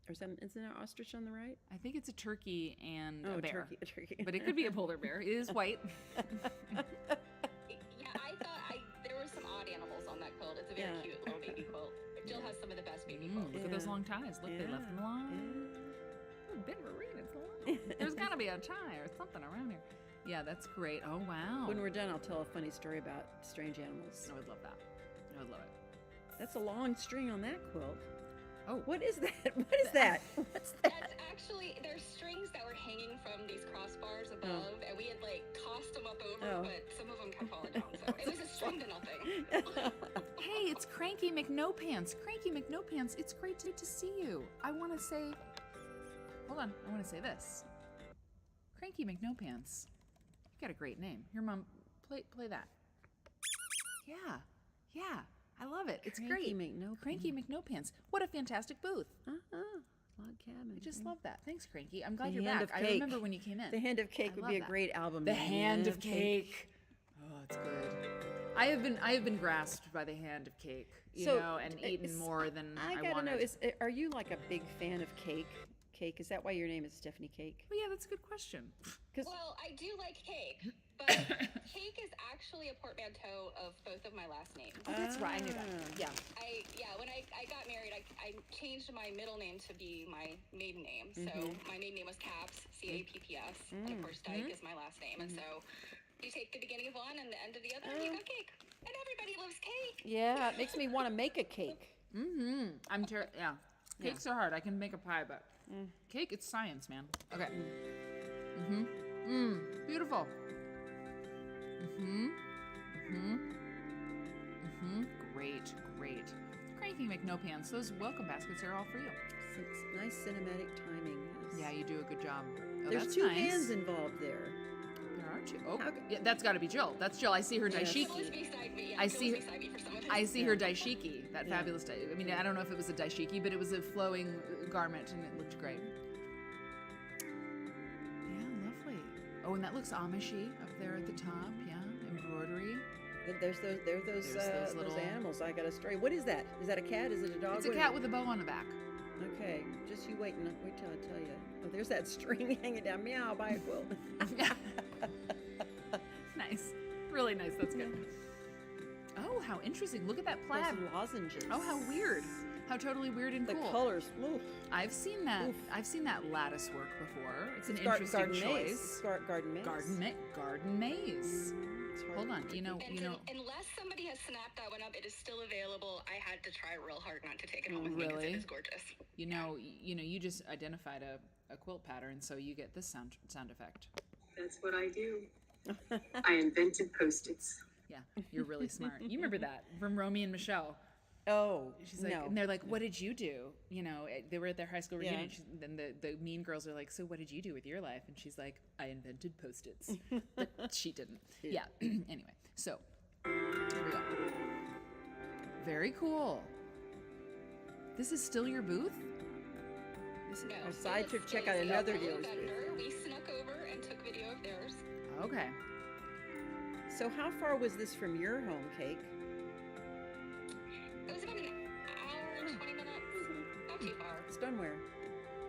Or isn't it an ostrich on the right? I think it's a turkey and Oh, a bear. a turkey. But it could be a polar bear. It is white. Yeah, I thought there were some odd animals on that quilt. It's a very Yeah. cute little baby quilt. Jill has some of the best baby Mm, quilts. look at those Yeah. long ties. Look, they left them long. Ooh, bit of a ring. It's long. There's got to be a tie or something around here. Yeah, that's great. Oh, wow. When we're done, I'll tell a funny story about strange animals. I would love that. I would love it. That's a long string on that quilt. Oh. What is that? What is that? What's that? That's actually, there's strings that were hanging from these crossbars above, and we had like tossed them up over, but some of them kept falling down. So it was a string to nothing. Hey, it's Cranky McNopants. Cranky McNopants, it's great to see you. I want to say, hold on, I want to say this. Cranky McNopants, you got a great name. Here, Mom, play that. Yeah, I love it. It's Cranky great. McNopants. Cranky McNopants. What a fantastic booth. Log cabin. I just love that. Thanks, Cranky. I'm glad The you're Hand back. of I Cake. remember when you came in. The Hand of Cake I would love be a that. great album. The name. Hand of Cake. Oh, it's good. I have been grasped by the Hand of Cake, you know, and eaten more than I gotta wanted. know, are you like a big fan of cake? Cake, is that why your name is Stephanie Cake? Oh, yeah, that's a good question. Well, I do like cake, but cake is actually a portmanteau of both of my last names. Oh, that's right. I knew that. Yeah. When I got married, I changed my middle name to be my maiden name. So my maiden name was Capps, C-A-P-P-S, and of course Dyke is my last name. And so you take the beginning of one and the end of the other, and you got cake. And everybody loves cake. Yeah, it makes me want to make a cake. Yeah. Cakes are hard. I can make a pie, but cake, it's science, man. Okay. Beautiful. Great. Cranky McNopants. Those welcome baskets are all for you. It's nice cinematic timing. Yes. Yeah, you do a good job. Oh, There's that's two nice. hands involved there. There are two. Oh, yeah, that's got to be Jill. That's Jill. I see her Yes. Jill daishiki. was beside me. I Jill see was her- beside me for some of I this. see her daishiki, that Yeah. fabulous I mean, I don't know if it was a daishiki, but it was a flowing garment, and it looked great. Yeah, lovely. Oh, and that looks Amishy up there at the top. Yeah, embroidery. There's those little animals. I got a story. What is that? Is that a cat? Is it a dog? It's a What is cat it? with a bow on the back. Okay, just you wait till I tell you. Oh, there's that string hanging down. Meow, buy a quilt. Nice. Really nice. That's good. Oh, how interesting. Look at that plaid. Those lozenges. Oh, how weird. How totally weird and The cool. colors. Oof. I've seen that. Oof. I've seen that lattice work before. It's an Gar- interesting garden choice. maze. Garden maze. Garden maze. It's hard. Hold on. You know. Unless somebody has snapped that one up, it is still available. I had to try real hard not to take it home with me because Really? it is gorgeous. You just identified a quilt pattern, so you get this sound effect. That's what I do. I invented Post-its. Yeah, you're really smart. You remember that from Romy and Michelle. Oh, She's like, no. and they're like, "What did you do?" You know, they were at their high school reunion. Yeah. Then the mean girls are like, "So what did you do with your life?" And she's like, "I invented Post-its," but she didn't. Yeah. Anyway, so here we go. Very cool. This is still your booth? No, A side it trip, was- check it out was another a fellow dealer's booth. vendor. We snuck over and took video of theirs. Okay. So how far was this from your home, Cake? It was about an hour and 20 minutes. Not too far. Stoneware.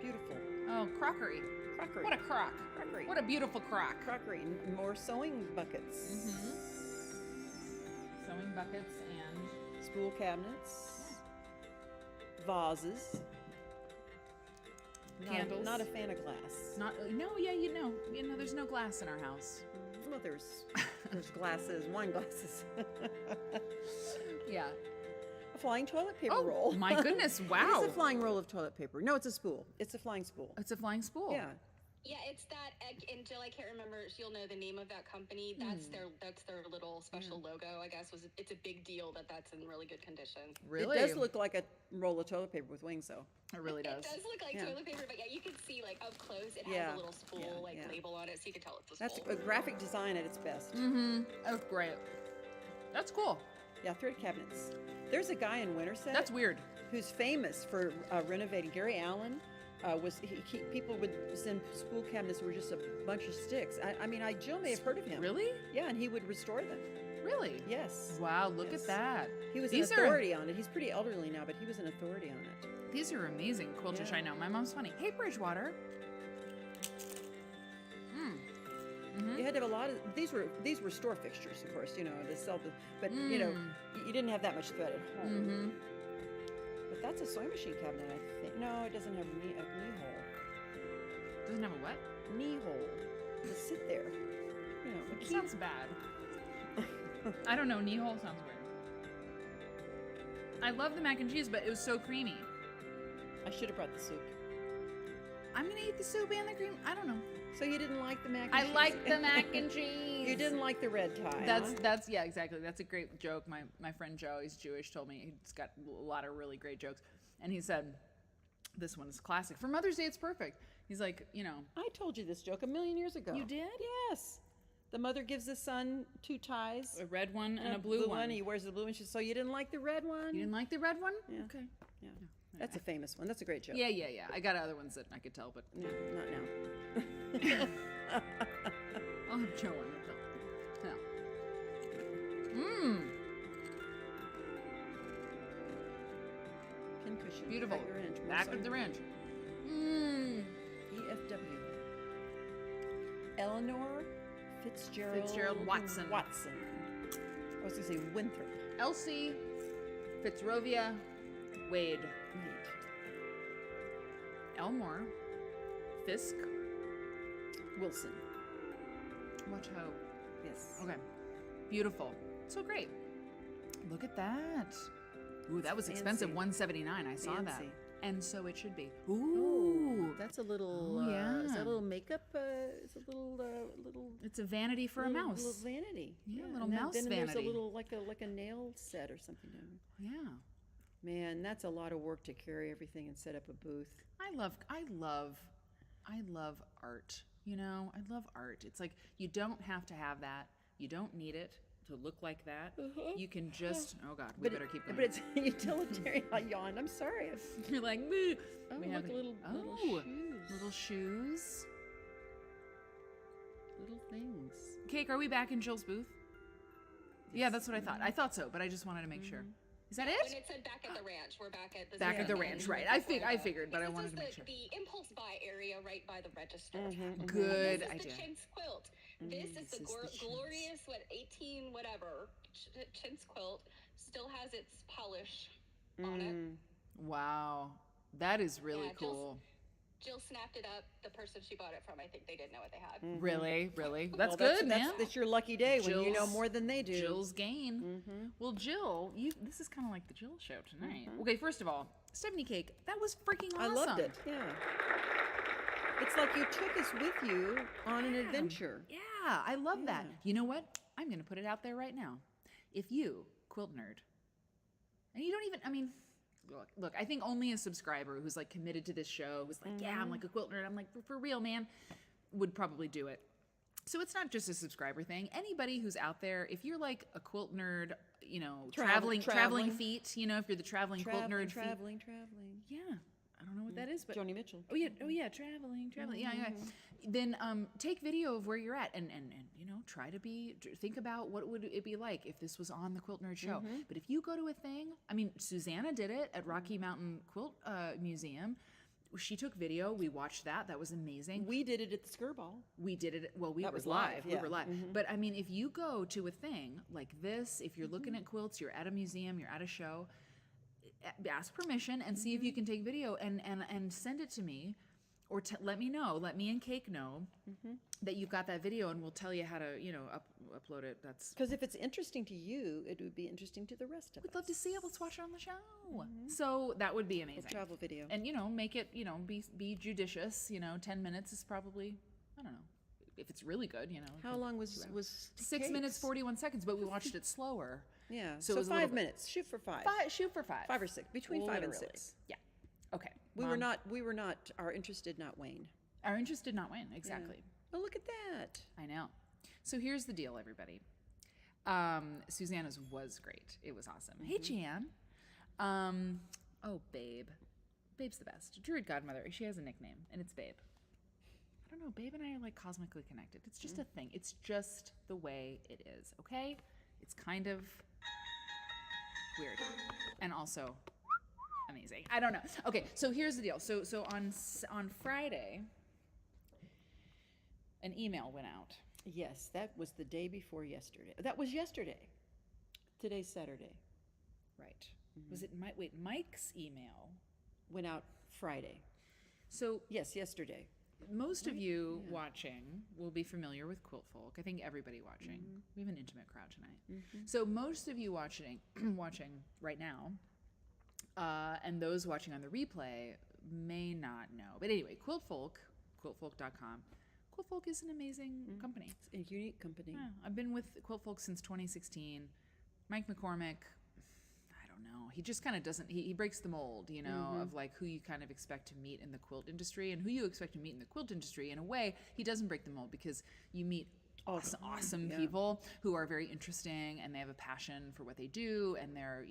Beautiful. Oh, crockery. Crockery. What a crock. crockery. What a beautiful crock. crockery. More sewing buckets. Sewing buckets and Spool cabinets. Vases. Candles. Not a fan of glass. Not no, yeah, there's no glass in our house. Well, there's glasses, wine glasses. Yeah. A flying toilet paper Oh roll. my goodness! Wow. It's a flying roll of toilet paper. No, it's a spool. It's a flying spool. It's a flying spool. Yeah. Yeah, it's that, and Jill, I can't remember. You'll know the name of that company. That's their little special logo. I guess it's a big deal that's in really good condition. Really? It does look like a roll of toilet paper with wings, though. It really does. It does look like Yeah. toilet paper, but yeah, you can see like up close. It Yeah. has a little spool Yeah. label on it, so you can tell it's a That's spool. a graphic design at its best. Oh, great. That's cool. Yeah, thread cabinets. There's a guy in Winterset. That's weird. Who's famous for renovating. Gary Allen people would send spool cabinets that were just a bunch of sticks. Jill may have heard of him. Really? Yeah, and he would restore them. Really? Yes. Wow, look Yes. at that. He was These an authority on it. He's pretty elderly now, but he was an authority on it. These are amazing quilters. Yeah. I know. My mom's funny. Hey, Bridgewater. You had to have a lot of these were store fixtures, of course, to sell the. But you didn't have that much thread at home. But that's a sewing machine cabinet, I think. No, it doesn't have a knee hole. Doesn't have a what? Knee hole to sit there. It sounds bad. I don't know. Knee hole sounds weird. I love the mac and cheese, but it was so creamy. I should have brought the soup. I'm gonna eat the soup and the cream. I don't know. So you didn't like the mac and I cheese? like the mac and cheese. You didn't like the red tie. That's yeah, exactly. That's a great joke. My friend Joe, he's Jewish, told me he's got a lot of really great jokes, and he said, "This one is classic for Mother's Day. It's perfect." He's like, I told you this joke a million years ago. You did? Yes. The mother gives the son two ties. a red one and a blue one. He wears the blue one. So you didn't like the red one? You didn't like the red one? Yeah. Okay. Yeah. That's a famous one. That's a great joke. Yeah. I got other ones that I could tell, but No, not now. I'll have Joe on it. No. Pincushion. Beautiful. Back of the ranch. More Back sewing. of the ranch. EFW. Eleanor Fitzgerald Watson. I was going to say Winthrop. Elsie Fitzrovia Wade. Neat. Elmore Fisk Wilson. Watch Ho. Yes. Okay. Beautiful. So great. Look at that. Ooh, that was expensive. Fancy. $179. I saw that. Fancy. And so it should be. Ooh, Ooh. that's a little. Oh, yeah. Is that a little makeup? It's a little. It's a vanity for a mouse. Little vanity. Yeah, little and mouse then there's a vanity. little like a nail set or something down there. Yeah. Man, that's a lot of work to carry everything and set up a booth. I love art. I love art. It's like you don't have to have that. You don't need it to look like that. You can just. Oh God, we better keep going. But it's utilitarian. I yawned. I'm sorry. You're like, "Boo." Oh, We look, have little shoes. little shoes. Little things. Cake, are we back in Jill's booth? Yeah, that's what I thought. I thought so, but I just wanted to make sure. Is that When it? it said back at the ranch, we're back at the Back at the Zimmerman ranch, and right. we're I before figured, but I this wanted is to make sure. The impulse buy area right by the register. Good This is idea. the chintz quilt. This is the glorious, 18 whatever, chintz quilt. Still has its polish on it. Wow, that is really Yeah, cool. Jill snapped it up. The person she bought it from, I think they didn't know what they had. Really? That's Well, good, man. That's your lucky day when you know Jill's- more than they do. Jill's gain. Well, Jill, this is kind of like the Jill show tonight. Mm-hmm. Okay, first of all, Stephanie Cake, that was freaking awesome. I loved it. Yeah. It's like you took us with you on an adventure. Yeah, I love that. Yeah. You know what? I'm going to put it out there right now. If you, Quilt Nerd, and you don't even, look, I think only a subscriber who's like committed to this show, who's like, yeah, I'm like a quilt nerd, I'm like, for real, man, would probably do it. So it's not just a subscriber thing. Anybody who's out there, if you're like a quilt nerd, traveling feet, if you're the traveling quilt nerd feet. Traveling. Yeah. I don't know what that is, but Joni Mitchell. Oh yeah, traveling. Yeah. Then take video of where you're at and try to think about what would it be like if this was on the Quilt Nerd show. But if you go to a thing, Susanna did it at Rocky Mountain Quilt Museum. She took video. We watched that. That was amazing. We did it at the Skirball. We did it. Well, we That were was live. live, We yeah. were live. But if you go to a thing like this, if you're looking at quilts, you're at a museum, you're at a show, ask permission and see if you can take video and send it to me. or let me know, let me and Cake know that you've got that video, and we'll tell you how to, upload it. That's Because if it's interesting to you, it would be interesting to the rest of us. we'd love to see it. Let's watch it on the show. So that would be amazing. A travel video. And make it, be judicious. 10 minutes is probably, I don't know, if it's really good. How long was 6 minutes 41 seconds, but we watched it slower. Yeah. So So, it was a 5 little bit- minutes. Shoot for 5. Shoot for 5. 5 or 6. Between 5 and Literally. 6. Yeah. Okay. We Mom. were not. Our interest did not wane. Our interest did not wane. Exactly. Oh, look at that. I know. So here's the deal, everybody. Susanna's was great. It was awesome. Hey, Jan. Oh, Babe. Babe's the best. Druid Godmother. She has a nickname, and it's Babe. I don't know. Babe and I are like cosmically connected. It's just a thing. It's just the way it is. Okay? It's kind of weird, and also amazing. I don't know. Okay, so here's the deal. So on Friday, an email went out. Yes, that was the day before yesterday. That was yesterday. Today's Saturday. Right. Was it Mike's email? Went out Friday. So Yes, yesterday. most of you watching will be familiar with Quiltfolk. I think everybody watching. We have an intimate crowd tonight. So most of you watching right now, and those watching on the replay may not know. But anyway, Quiltfolk, quiltfolk.com. Quiltfolk is an amazing company. It's a unique company. Yeah, I've been with Quiltfolk since 2016. Mike McCormick, I don't know. He just kind of doesn't, he breaks the mold, of like who you kind of expect to meet in the quilt industry and who you expect to meet in the quilt industry. In a way, he doesn't break the mold because you meet awesome people who are very interesting and they have a passion for what they do and they're,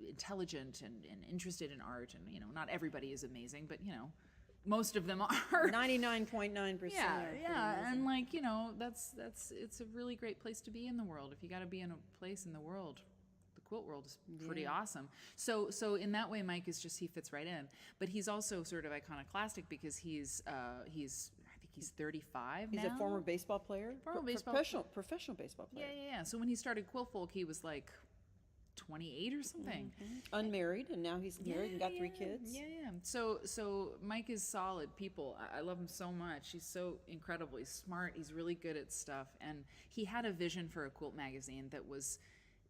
intelligent and interested in art. And, not everybody is amazing, but, most of them are. 99.9%. Yeah, and like that's it's a really great place to be in the world. If you got to be in a place in the world, the quilt world is pretty awesome. So in that way, Mike is just he fits right in. But he's also sort of iconoclastic because he's I think he's 35 He's now. a former baseball player. Professional baseball player. Yeah. So when he started Quiltfolk, he was like 28 or something. Unmarried, and now he's married and got 3 kids. Yeah. So Mike is solid people. I love him so much. He's so incredible. He's smart. He's really good at stuff. And he had a vision for a quilt magazine that was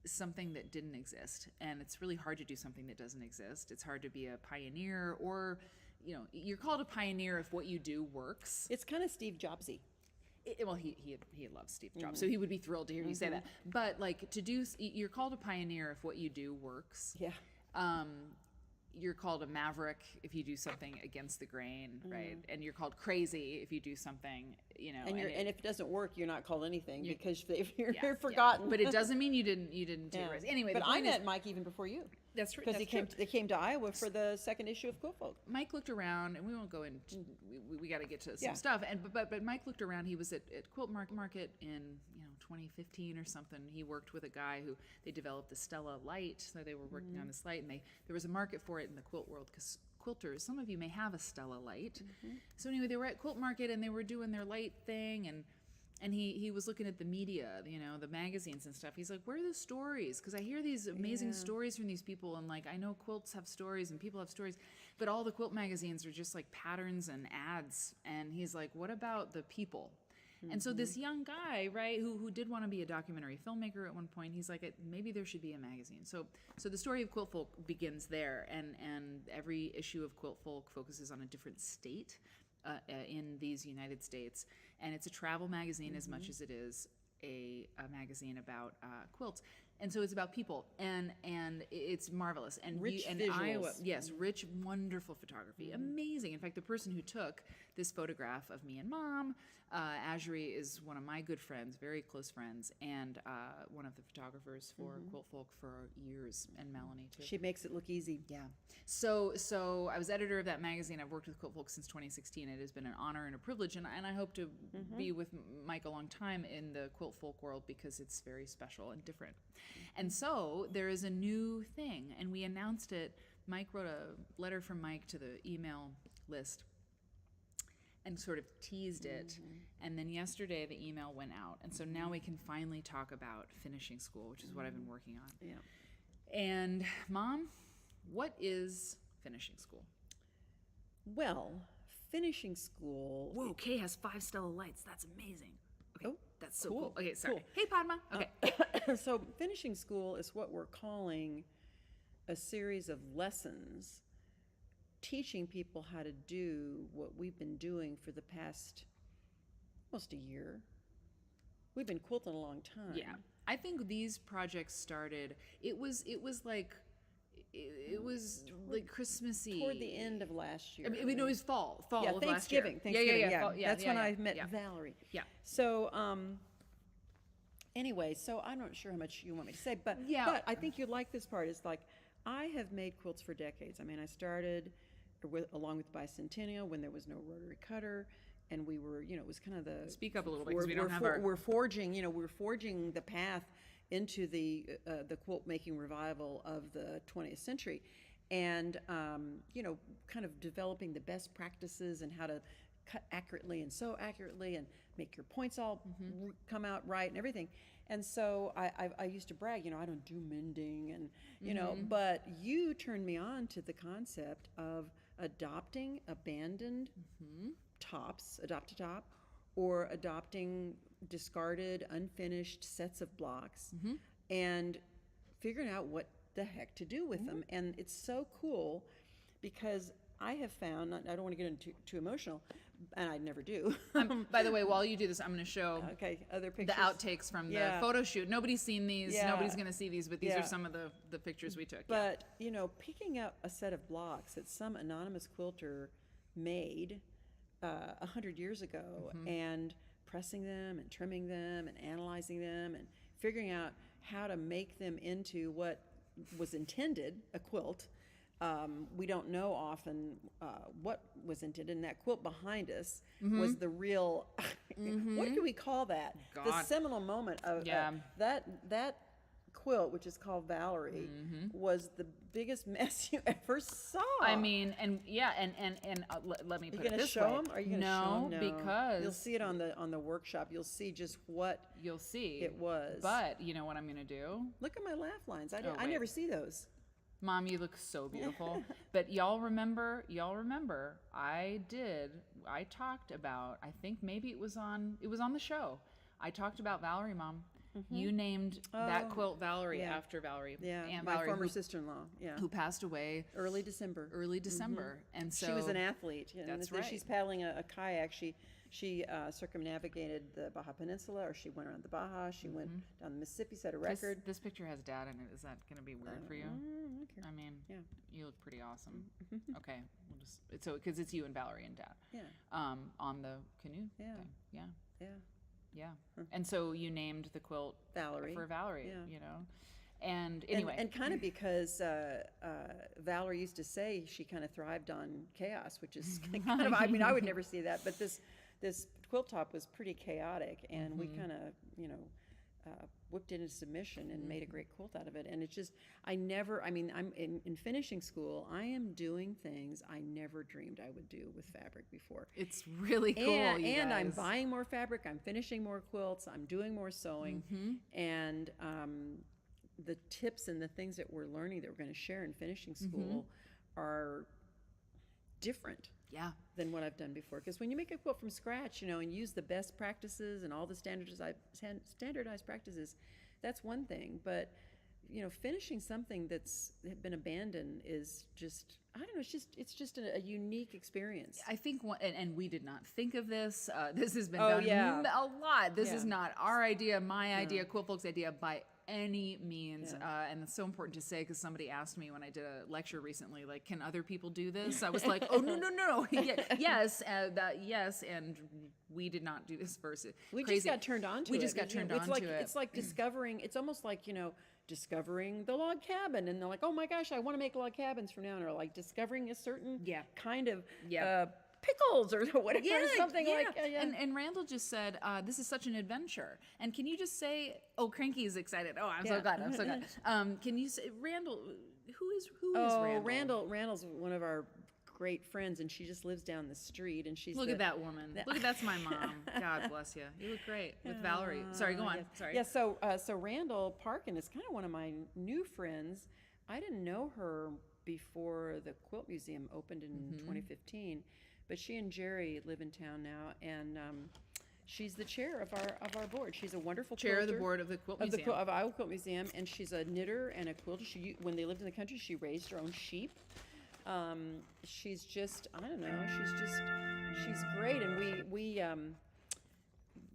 something that didn't exist. And it's really hard to do something that doesn't exist. It's hard to be a pioneer or, you're called a pioneer if what you do works. It's kind of Steve Jobsy. Well, he loves Steve Jobs, so he would be thrilled to hear you say that. But like you're called a pioneer if what you do works. Yeah. You're called a maverick if you do something against the grain, right? And you're called crazy if you do something, And if it doesn't work, you're not called anything because you're yeah, forgotten. But it doesn't mean you didn't take a risk. Anyway, but the I point met is, Mike even before you. That's true. Because they came to Iowa for the second issue of Quiltfolk. Mike looked around, and we won't go into. We got to get to some Yeah. stuff. But Mike looked around. He was at Quilt Market in 2015 or something. He worked with a guy who they developed the Stella light. So they were working on this light, and there was a market for it in the quilt world because quilters, some of you may have a Stella light. So anyway, they were at Quilt Market and they were doing their light thing, and he was looking at the media, the magazines and stuff. He's like, where are the stories? Because I hear these amazing stories from these people, and like I know quilts have stories and people have stories, but all the quilt magazines are just like patterns and ads. And he's like, what about the people? And so this young guy, right, who did want to be a documentary filmmaker at one point, he's like, maybe there should be a magazine. So the story of Quiltfolk begins there, and every issue of Quiltfolk focuses on a different state in these United States, and it's a travel magazine as much as it is a magazine about quilts. And so it's about people, and it's marvelous. And Rich and visuals. Iowa, yes, rich, wonderful photography, amazing. In fact, the person who took this photograph of me and Mom, Azuri is one of my good friends, very close friends, and one of the photographers for Quiltfolk for years, and Melanie too. She makes it look easy. Yeah. So I was editor of that magazine. I've worked with Quiltfolk since 2016. It has been an honor and a privilege, and I hope to be with Mike a long time in the Quiltfolk world because it's very special and different. And so there is a new thing, and we announced it. Mike wrote a letter from Mike to the email list and sort of teased it. And then yesterday the email went out. And so now we can finally talk about finishing school, which is what I've been working on. Yeah. And Mom, what is finishing school? Well, finishing school. Whoa, Kay has 5 Stella lights. That's amazing. Okay, Oh, that's so cool, cool. Okay, sorry. cool. Hey, Padma. Okay. So finishing school is what we're calling a series of lessons teaching people how to do what we've been doing for the past almost a year. We've been quilting a long time. Yeah, I think these projects started. It was like Christmassy Toward the end of last year. I mean, it was fall yeah, of last year. Thanksgiving. Yeah. Fall, That's when I met yeah. Valerie. Yeah. So, anyway, so I'm not sure how much you want me to say, but I think you'd like this part. Is like, I have made quilts for decades. I mean, I started along with Bicentennial when there was no rotary cutter, and we were, it was kind of the Speak up a little bit because we don't have our. We're forging the path into the quilt making revival of the 20th century, and kind of developing the best practices and how to cut accurately and sew accurately and make your points all come out right and everything. And so I used to brag, I don't do mending and but you turned me on to the concept of adopting abandoned tops, adopt a top, or adopting discarded, unfinished sets of blocks and figuring out what the heck to do with them. And it's so cool because I have found, I don't want to get into too emotional, and I never do. By the way, while you do this, I'm going to show other pictures. the outtakes from the photo shoot. Nobody's seen these. Yeah. Nobody's going to see these, but these are some of the pictures we took. But, picking up a set of blocks that some anonymous quilter made 100 years ago and pressing them and trimming them and analyzing them and figuring out how to make them into what was intended, a quilt. We don't know often what was intended, and that quilt behind us was the real, what do we call that? God. The seminal moment of that quilt, which is called Valerie, was the biggest mess you ever saw. I mean, let me put it this way. Are you going to show them? Are you going to show them? No, because you'll see it on the workshop. You'll see just what you'll see it was. But you know what I'm going to do? Look at my laugh lines. I wait. never see those. Mom, you look so beautiful. But y'all remember, I talked about, I think maybe it was on the show. I talked about Valerie, Mom. You named that quilt Valerie after Valerie. Yeah, Aunt my Valerie, former sister-in-law. Yeah, who passed away early December. And so she was an athlete. And that's right. She's paddling a kayak. She circumnavigated the Baja Peninsula, or she went around the Baja. She went down the Mississippi, set a record. This picture has Dad in it. Is that going to be weird for you? Okay. I mean, yeah, you look pretty awesome. Okay, we'll just because it's you and Valerie and Dad. Yeah. On the canoe. Yeah. Thing. Yeah. Yeah. Yeah. And so you named the quilt Valerie. for Valerie. Yeah. And anyway, and kind of because Valerie used to say she kind of thrived on chaos, which is kind of, I mean, I would never see that, but this quilt top was pretty chaotic, and we kind of, whipped it into submission and made a great quilt out of it. And it's just, I'm in finishing school, I am doing things I never dreamed I would do with fabric before. It's really cool, and I'm buying more fabric, I'm finishing more quilts, I'm doing more sewing, and the tips and the things that we're learning that we're going to share in finishing school are different than what I've done before. Because when you make a quilt from scratch, and use the best practices and all the standardized practices, that's one thing. But finishing something that's been abandoned is just, I don't know, it's just a unique experience. I think and we did not think of this. This has been done a lot. This is not our idea, my idea, Quiltfolk's idea by any means. And it's so important to say, because somebody asked me when I did a lecture recently, like, can other people do this? I was like, oh, no. Yes, and we did not do this first. We just got turned on to it. We just got turned on to it. It's like discovering, it's almost like, discovering the log cabin, and they're like, oh my gosh, I want to make log cabins from now on, or like discovering a certain kind of pickles or whatever, something like. And Randall just said, this is such an adventure. And can you just say, oh, Cranky is excited. Oh, I'm so glad. Can you say, Randall, who is Randall? Randall's one of our great friends, and she just lives down the street, and she's at that woman. That's my mom. God bless you. You look great with Valerie. Sorry, go on. Yes. Sorry. Yeah, so Randall Parkin is kind of one of my new friends. I didn't know her before the Quilt Museum opened in 2015, but she and Jerry live in town now, and she's the chair of our board. She's a wonderful Chair of the quilter board of the Quilt of the Museum. of Iowa Quilt Museum, and she's a knitter and a quilter. When they lived in the country, she raised her own sheep. She's just, I don't know, she's great, and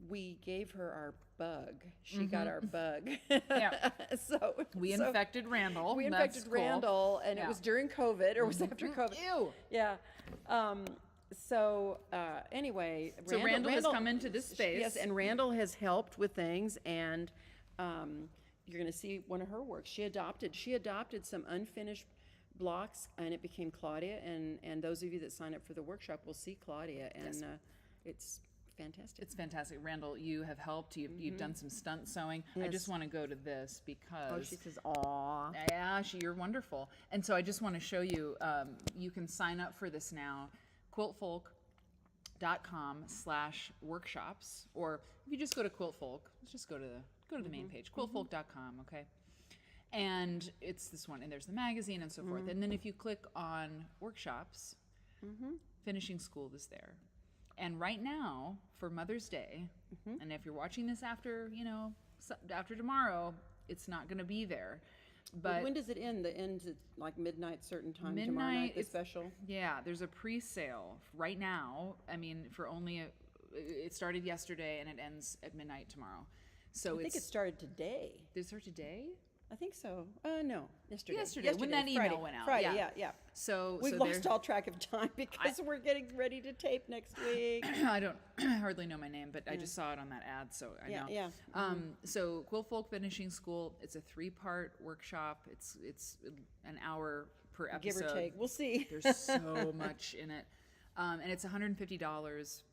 we gave her our bug. She got our bug. Yeah. So We infected Randall. We That's infected cool. Randall, and it Yeah. was during COVID, or was after COVID. Ew. Yeah. Anyway, So Randall has come into this space. Yes, and Randall has helped with things, and you're going to see one of her works. She adopted some unfinished blocks, and it became Claudia. And those of you that sign up for the workshop will see Claudia, and it's fantastic. It's fantastic. Randall, you have helped. You've done some stunt sewing. I Yes. just want to go to this because... Oh, she says, "Aw." Yeah, you're wonderful. And so I just want to show you, you can sign up for this now, quiltfolk.com/workshops, or if you just go to Quiltfolk, let's just go to the main page, quiltfolk.com, okay? And it's this one, and there's the magazine and so forth. And then if you click on workshops, finishing school is there. And right now, for Mother's Day, and if you're watching this after, after tomorrow, it's not going to be there. But when does it end? The end at like midnight, certain time tomorrow midnight, night. The it's- special. Yeah, there's a pre-sale right now. I mean, for only it started yesterday and it ends at midnight tomorrow. So I think it started today. Did it start today? I think so. No, yesterday. Yesterday, when that email Friday, went out, Friday, yeah. yeah. So We've so lost there- all track of time because we're getting ready to tape next week. I don't hardly know my name, but I just saw it on that ad, so I know. Yeah. So Quiltfolk Finishing School, it's a 3-part workshop. It's an hour per episode. Give or take. We'll see. There's so much in it. And it's $150.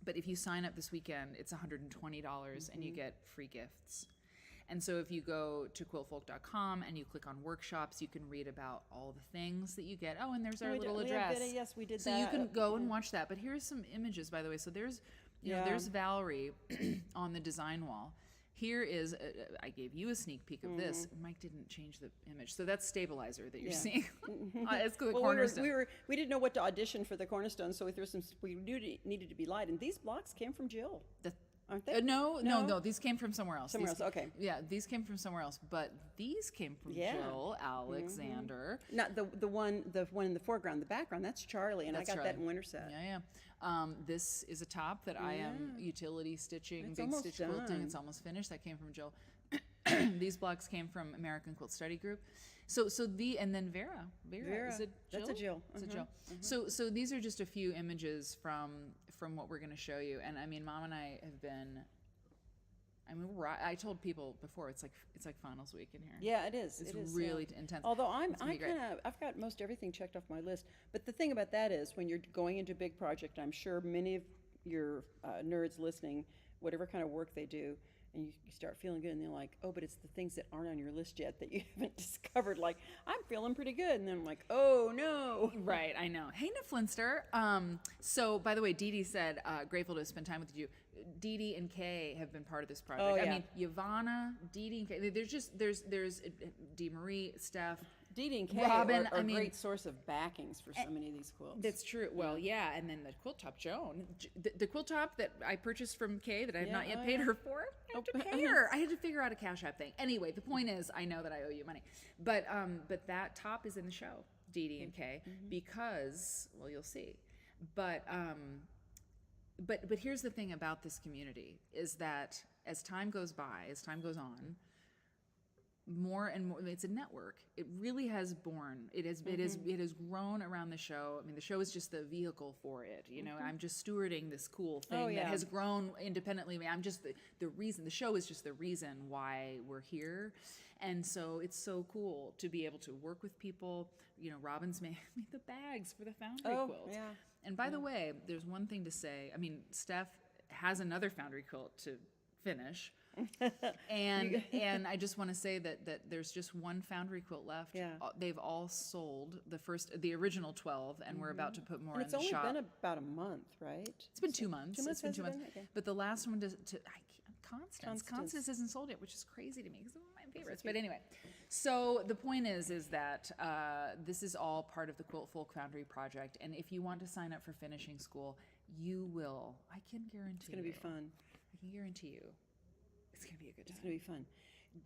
But if you sign up this weekend, it's $120 and you get free gifts. And so if you go to quiltfolk.com and you click on workshops, you can read about all the things that you get. Oh, and there's our little address. Yes, we did So that. you can go and watch that. But here's some images, by the way. So there's, there's Valerie on the design wall. Here is, I gave you a sneak peek of this. Mike didn't change the image. So that's stabilizer that you're seeing. It's the cornerstone. We didn't know what to audition for the cornerstone, so we threw some. We knew it needed to be light, and these blocks came from Jill, aren't they? No. These came from somewhere else. Somewhere else. Okay. Yeah, these came from somewhere else, but these came from Jill Alexander. Not the one in the foreground. The background, that's Charlie, and That's I got Charlie. that in winter set. Yeah. This is a top that I am utility stitching, It's big almost stitch quilting. done. It's almost finished. That came from Jill. These blocks came from American Quilt Study Group. And then Vera. Is it Jill? That's a Jill. It's a Jill. So these are just a few images from what we're going to show you. And I mean, Mom and I have been. I mean, I told people before it's like finals week in here. Yeah, it is. It's it is, really intense. Although It's gonna be great. I've got most everything checked off my list. But the thing about that is, when you're going into a big project, I'm sure many of your nerds listening, whatever kind of work they do, and you start feeling good, and they're like, oh, but it's the things that aren't on your list yet that you haven't discovered. Like, I'm feeling pretty good, and then I'm like, oh no. Right, I know. Hey, Niflinster. So, by the way, Dee Dee said, grateful to spend time with you. Dee Dee and Kay have been part of this project. Oh, yeah. I mean, Yvonne, Dee Dee and Kay. There's Dee Marie, Steph. Dee Dee and Kay Robin, are I a mean- great source of backings for so many of these quilts. That's true. Well, yeah, and then the quilt top Joan, the quilt top that I purchased from Kay that I have not yet paid her for. I have to pay her. I had to figure out a Cash App thing. Anyway, the point is, I know that I owe you money, but that top is in the show, Dee Dee and Kay, because you'll see, but here's the thing about this community is that as time goes by, as time goes on, more and more, it's a network. It really has born. It has grown around the show. I mean, the show is just the vehicle for it. You know, I'm just stewarding this cool thing that has grown independently. I mean, I'm just the reason. The show is just the reason why we're here, and so it's so cool to be able to work with people. You know, Robin's made the bags for the foundry quilt. Yeah. And by the way, there's one thing to say. I mean, Steph has another foundry quilt to finish. and I just want to say that there's just one foundry quilt left. Yeah. They've all sold the original 12, and we're about to put more And in the it's shop. only been about a month, right? It's been 2 months. 2 months, It's been has 2 it months. been? Okay. But the last one Constance Constance. isn't sold yet, which is crazy to me because favorites. But anyway, so the point is that this is all part of the Quiltfolk Foundry project. And if you want to sign up for finishing school, you will. I can guarantee It's going to be fun. I can guarantee you it's going to be a good time. It's going to be fun.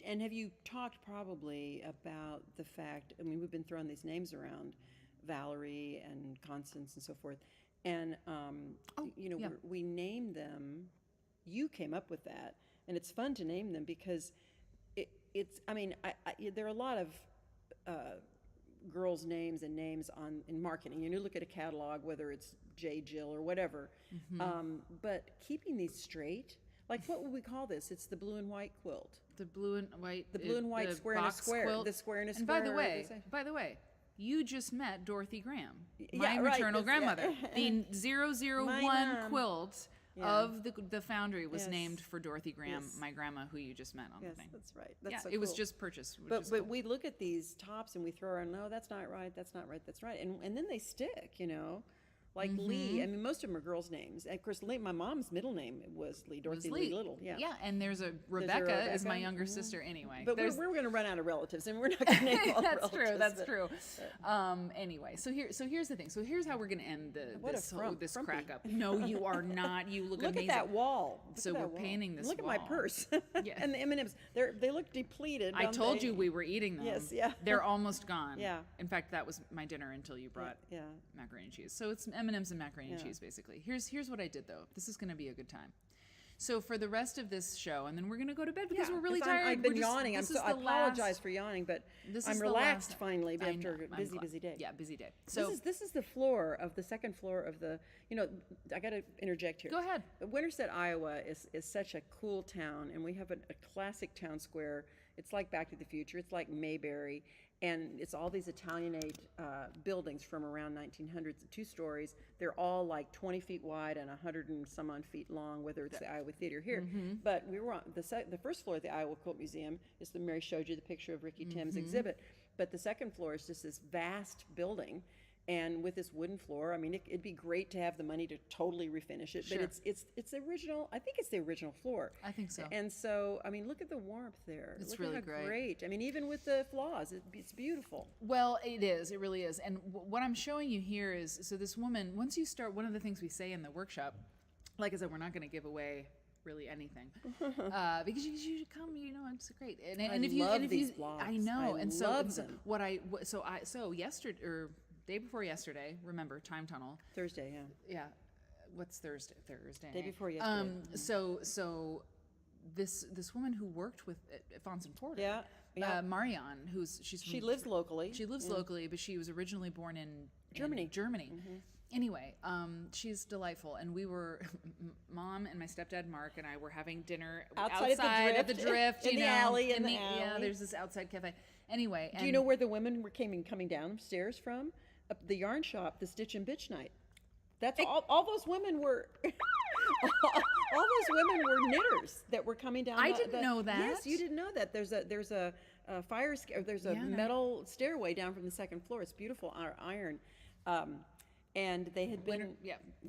And have you talked probably about the fact, I mean, we've been throwing these names around, Valerie and Constance and so forth. And, we named them, you came up with that. And it's fun to name them because there are a lot of girls' names and names in marketing. You look at a catalog, whether it's J. Jill or whatever. But keeping these straight, like what would we call this? It's the blue and white quilt. The blue and white. The blue and white square and a square. Quilt. The square and a and square. By the way, you just met Dorothy Graham, Yeah, my right, maternal grandmother. yeah. The 001 mom. quilt Yeah. of the foundry was Yes. named for Dorothy Graham, Yes. my grandma, who you just met on Yes, the thing. that's right. That's Yeah, so it was cool. just purchased. Which But is but cool. we look at these tops and we throw around, no, that's not right, that's not right, that's right, and then they stick, Like Lee, I mean, most of them are girls' names. And of course, Lee, my mom's middle name was Lee, Dorothy Lee Little. Yeah. Yeah, and there's a Rebecca is my Rebecca. younger sister anyway. But we're going to run out of relatives, and we're not going to name all the That's relatives. true. That's but- true. Anyway, so here's the thing. So here's how we're gonna end What a this frumpy. crack up. No, you are not. You look Look amazing. at that wall. Look So at that we're wall. painting this Look at my wall. purse. Yeah. And the M&Ms. They look depleted. I don't told they? you we were eating them. Yes, yeah. They're almost gone. Yeah. In fact, that was my dinner until you brought Yeah. macaroni and cheese. So it's M&Ms and macaroni and Yeah. cheese basically. Here's what I did though. This is going to be a good time. So for the rest of this show, and then we're going to go to bed because Yeah, we're really 'cause tired. I've been We're just- yawning. this I is the apologize last- for yawning, but this I'm is the relaxed last- finally I after know, a I'm busy, glad. busy day. Yeah, busy day. So This is the floor of the second floor of the. I got to interject here. Go ahead. Winterset, Iowa is such a cool town, and we have a classic town square. It's like Back to the Future. It's like Mayberry, and it's all these Italianate buildings from around 1900s, 2 stories. They're all like 20 feet wide and 100 and some odd feet long, whether it's the Iowa Theater here. But we were on the first floor of the Iowa Quilt Museum is Mary showed you the picture of Ricky Tim's exhibit. But the second floor is just this vast building. And with this wooden floor, I mean, it'd be great to have the money to totally refinish it. Sure. But it's the original. I think it's the original floor. I think so. And so, I mean, look at the warmth there. It's Look really at how great. I mean, even with the flaws, it's beautiful. Well, it is. It really is. And what I'm showing you here is, so this woman, once you start, one of the things we say in the workshop, like I said, we're not going to give away really anything because you should come. It's great. And if you, love and if these you, blocks. I know. I and love so them. so yesterday or day before yesterday. Remember, time tunnel. Thursday, yeah. Yeah. What's Thursday? Thursday. Day before yesterday. So this woman who worked with Fons and Yeah, yeah. Marianne, She lives locally. She lives locally, but she was originally born in Germany. Germany. Anyway, she's delightful, and we were, Mom and my stepdad Mark and I were having dinner Outside at the Drift, in the alley, in the Yeah, alley. there's this outside cafe. Anyway, Do you know where the women were coming downstairs from? The yarn shop, the Stitch and Bitch Night. That's all those women were. All those women were knitters that were coming down. I didn't know that. Yes, you didn't know that. There's a fire. There's a metal stairway down from the second floor. It's beautiful iron. And they had been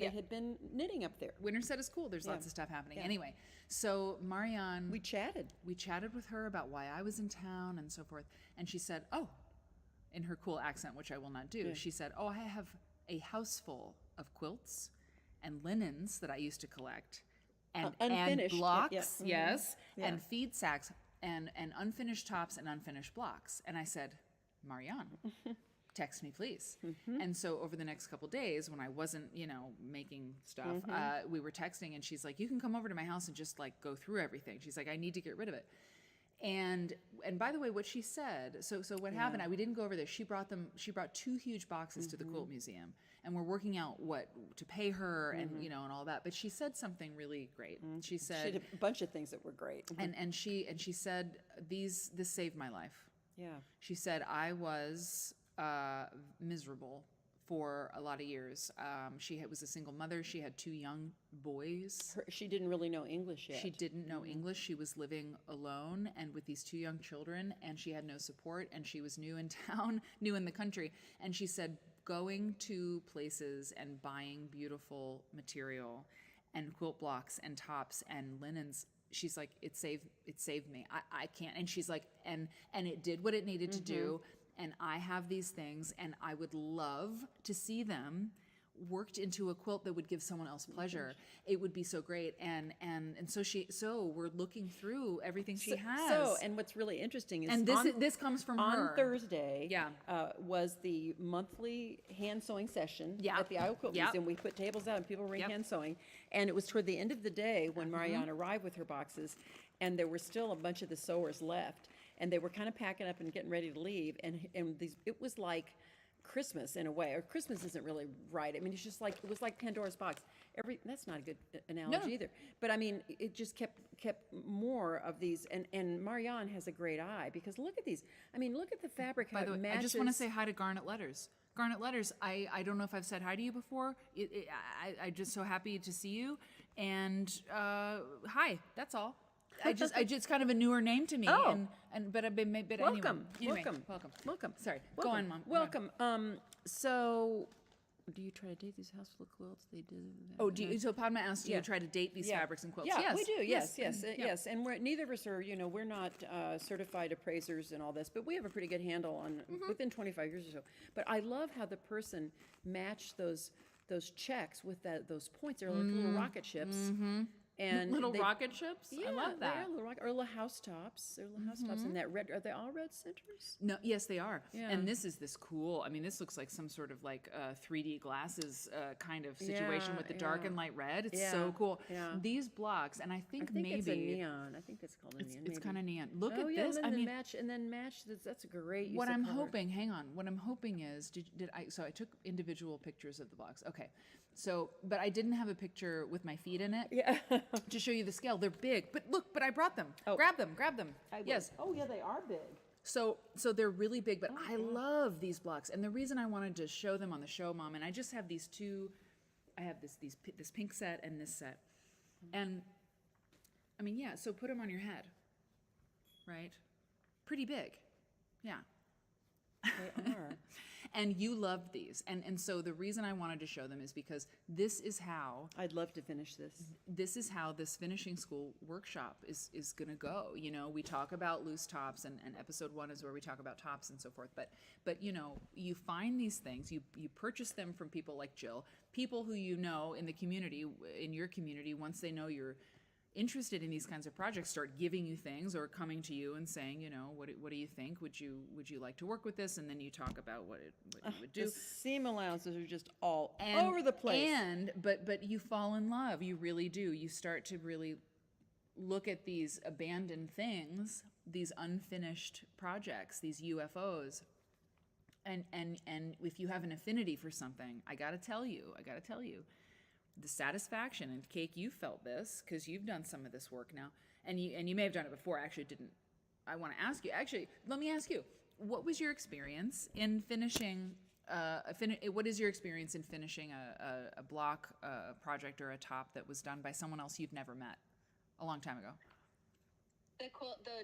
had been knitting up there. Winterset is cool. There's lots of stuff happening. Anyway, so Marianne, We chatted. we chatted with her about why I was in town and so forth, and she said, "Oh," in her cool accent, which I will not do. She said, "Oh, I have a house full of quilts and linens that I used to collect, and unfinished, blocks, yeah. yes, and feed sacks, and unfinished tops and unfinished blocks." And I said, "Marianne, text me, please." And so over the next couple days, when I wasn't, making stuff, we were texting, and she's like, "You can come over to my house and just like go through everything." She's like, "I need to get rid of it." And by the way, what she said, so what happened, we didn't go over this. She brought 2 huge boxes to the Quilt Museum, and we're working out what to pay her and, and all that. But she said something really great. She said, She did a bunch of things that were great. and she said, this saved my life. Yeah. She said, I was miserable for a lot of years. She was a single mother. She had 2 young boys. She didn't really know English yet. She didn't know English. She was living alone and with these 2 young children, and she had no support, and she was new in town, new in the country. And she said, going to places and buying beautiful material and quilt blocks and tops and linens she's like, it saved me. I can't. And she's like, and it did what it needed to do. And I have these things, and I would love to see them worked into a quilt that would give someone else pleasure. It would be so great. And so we're looking through everything she has. So, and what's really interesting is, and this comes from her. On Thursday, Yeah. Was the monthly hand sewing session Yeah. at the Iowa Quilt Yeah. Museum. We put tables out and people were Yep. hand sewing. And it was toward the end of the day when Marianne arrived with her boxes, and there were still a bunch of the sewers left. And they were kind of packing up and getting ready to leave. And it was like Christmas in a way, or Christmas isn't really right. I mean, it's just like, it was like Pandora's box. That's not a good analogy either. But I mean, it just kept more of these, and Marianne has a great eye, because look at these. I mean, look at the fabric, how By the it way, matches. I just want to say hi to Garnet Letters. Garnet Letters, I don't know if I've said hi to you before. I'm just so happy to see you. And hi, that's all. I just kind of a newer name to me. Oh. But Welcome, anyway, welcome. Sorry. Welcome. Go on, Mom. Welcome. So, do you try to date these house full of quilts? They do. Oh, so Padma asked, do Yeah. you try to date these fabrics and quilts? Yeah, Yes. we do. Yes, yes, Yeah. yes. And neither of us are, we're not certified appraisers and all this, but we have a pretty good handle on within 25 years or so. But I love how the person matched those checks with those points. They're like little rocket ships. And Little they- rocket ships? Yeah, I love they that. are little house tops. They're little house tops. And that red, are they all red centers? No, yes, they are. Yeah. And this is this cool. I mean, this looks like some sort of like 3D glasses kind of situation with the dark and light red. It's so cool. Yeah. These blocks, and I think maybe it's a neon. I think it's called a neon. it's maybe. kind of neon. Look Oh at yeah, this. and I then mean, match. That's a great use what of I'm color. hoping, hang on. What I'm hoping is, so I took individual pictures of the blocks. Okay. So, but I didn't have a picture with my feet in it. Yeah. To show you the scale. They're big. But look, I brought them. Oh. Grab them. Yes. Oh yeah, they are big. So they're really big, but I love these blocks. And the reason I wanted to show them on the show, Mom, and I just have these two, I have this pink set and this set. And I mean, yeah, so put them on your head, right? Pretty big. Yeah. They are. And you loved these. And so the reason I wanted to show them is because this is how I'd love to finish this. this finishing school workshop is going to go. We talk about loose tops, and episode 1 is where we talk about tops and so forth. But you find these things, you purchase them from people like Jill, people who in the community, in your community, once they know you're interested in these kinds of projects, start giving you things or coming to you and saying, what do you think? Would you like to work with this? And then you talk about what you would do. The seam allowances are just all over the place. But you fall in love. You really do. You start to really look at these abandoned things, these unfinished projects, these UFOs. And if you have an affinity for something, I gotta tell you, the satisfaction, and Cake, you felt this because you've done some of this work now, and you may have done it before. I want to ask you. Actually, let me ask you, what was your experience in finishing? What is your experience in finishing a block project or a top that was done by someone else you've never met a long time ago? The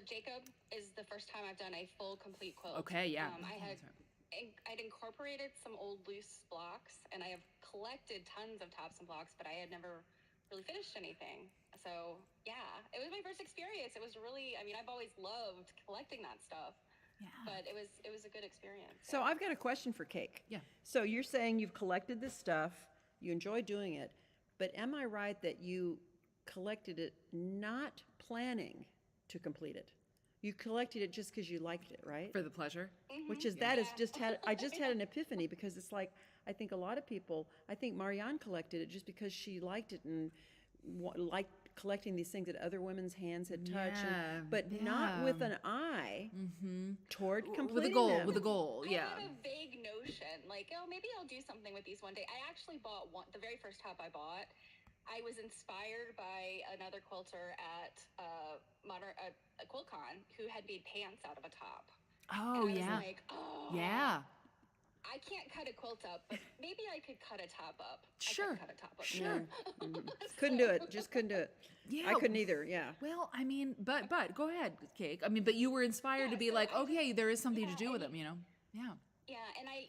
Jacob is the first time I've done a full complete quilt. Okay, yeah. I'd incorporated some old loose blocks, and I have collected tons of tops and blocks, but I had never really finished anything. So yeah, it was my first experience. It was really, I've always loved collecting that stuff. Yeah. But it was a good experience. So I've got a question for Cake. Yeah. So you're saying you've collected this stuff, you enjoy doing it, but am I right that you collected it not planning to complete it? You collected it just because you liked it, right? For the pleasure? Which is I just had an epiphany, because it's like, I think a lot of people, I think Marianne collected it just because she liked it and liked collecting these things that other women's hands had touched, but not with an eye toward completing them. With a goal, yeah. I had a vague notion, like, maybe I'll do something with these one day. I actually bought the very first top I bought. I was inspired by another quilter at a QuiltCon who had made pants out of a top. Oh, and I yeah. was like, yeah. I can't cut a quilt up, but maybe I could cut a top up. Sure. I could cut a top up. Sure. Couldn't do it. Just couldn't do it. Yeah. I couldn't either. Yeah. Well, but go ahead, Cake. But you were inspired to be like, okay, there is something to do with them, Yeah. Yeah, and I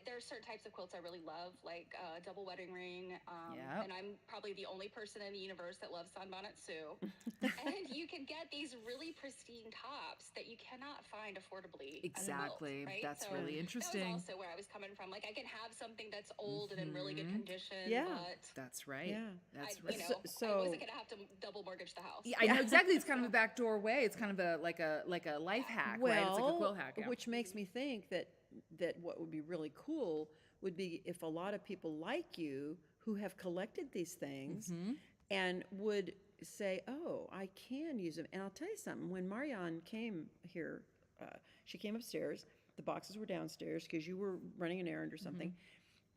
there are certain types of quilts I really love, like double wedding ring. Yep. And I'm probably the only person in the universe that loves Sunbonnet Sue. And you can get these really pristine tops that you cannot find affordably. Exactly. On a quilt, right? That's So really interesting. That was also where I was coming from. Like, I can have something that's old and in really good condition, Yeah. but That's right. Yeah. That's I, right. you know, So- I wasn't gonna have to double mortgage the house. Yeah, I know exactly. It's kind of a backdoor way. It's kind of a like a life hack, right? It's like a quilt hack. Yeah. Which makes me think that what would be really cool would be if a lot of people like you who have collected these things and would say, "Oh, I can use them." And I'll tell you something. When Marianne came here, she came upstairs. The boxes were downstairs because you were running an errand or something.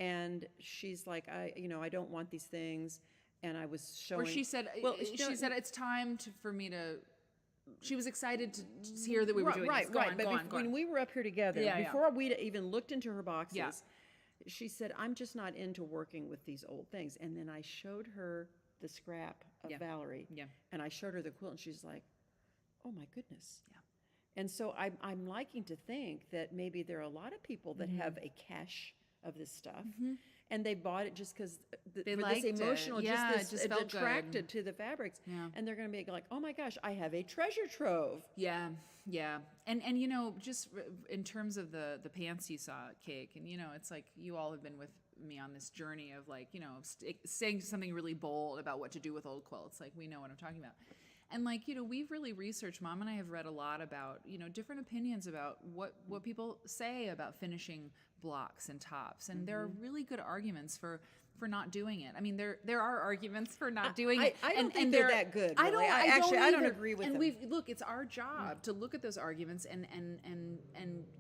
And she's like, I don't want these things. And I was showing. Or she said, she said it's time for me to. She was excited to hear that we were doing this. Go on, But go on. when we were up here together, Yeah, yeah. before we'd even looked into her boxes, Yeah. she said, "I'm just not into working with these old things." And then I showed her the scrap of Valerie, Yeah. and I showed her the quilt, and she's like, "Oh my goodness." Yeah. And so I'm liking to think that maybe there are a lot of people that Mm-hmm. have a cache of this stuff, and they bought it just because They for liked this it. emotional, Yeah, it just just felt good. attracted to the fabrics, Yeah. and they're going to be like, "Oh my gosh, I have a treasure trove." Yeah, yeah, and just in terms of the pants you saw, Cake, and it's like you all have been with me on this journey of like saying something really bold about what to do with old quilts. Like we know what I'm talking about, and like we've really researched. Mom and I have read a lot about different opinions about what people say about finishing blocks and tops, and there are really good arguments for not doing it. I mean, there are arguments for not doing it. I don't and think they're that good, I don't. really. I don't either. agree with and them. Look, it's our job to look at those arguments and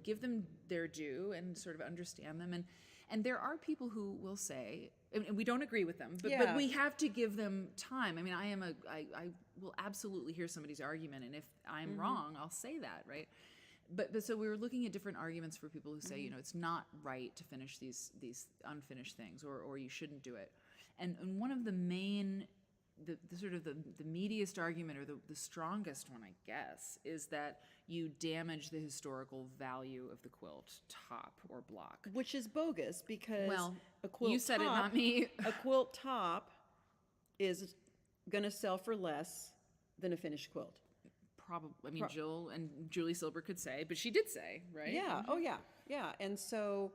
give them their due and sort of understand them. And there are people who will say, and we don't agree with them, but Yeah. we have to give them time. I mean, I will absolutely hear somebody's argument, and if I'm wrong, I'll say that, right? But so we were looking at different arguments for people who say, it's not right to finish these unfinished things, or you shouldn't do it. And one of the main, the sort of the meatiest argument, or the strongest one, I guess, is that you damage the historical value of the quilt top or block. Which is bogus because Well, a quilt you said top, it, not me. A quilt top is going to sell for less than a finished quilt. Probably, I mean, Jill and Julie Silber could say, but she did say, right? Yeah. Oh, yeah. Yeah. And so,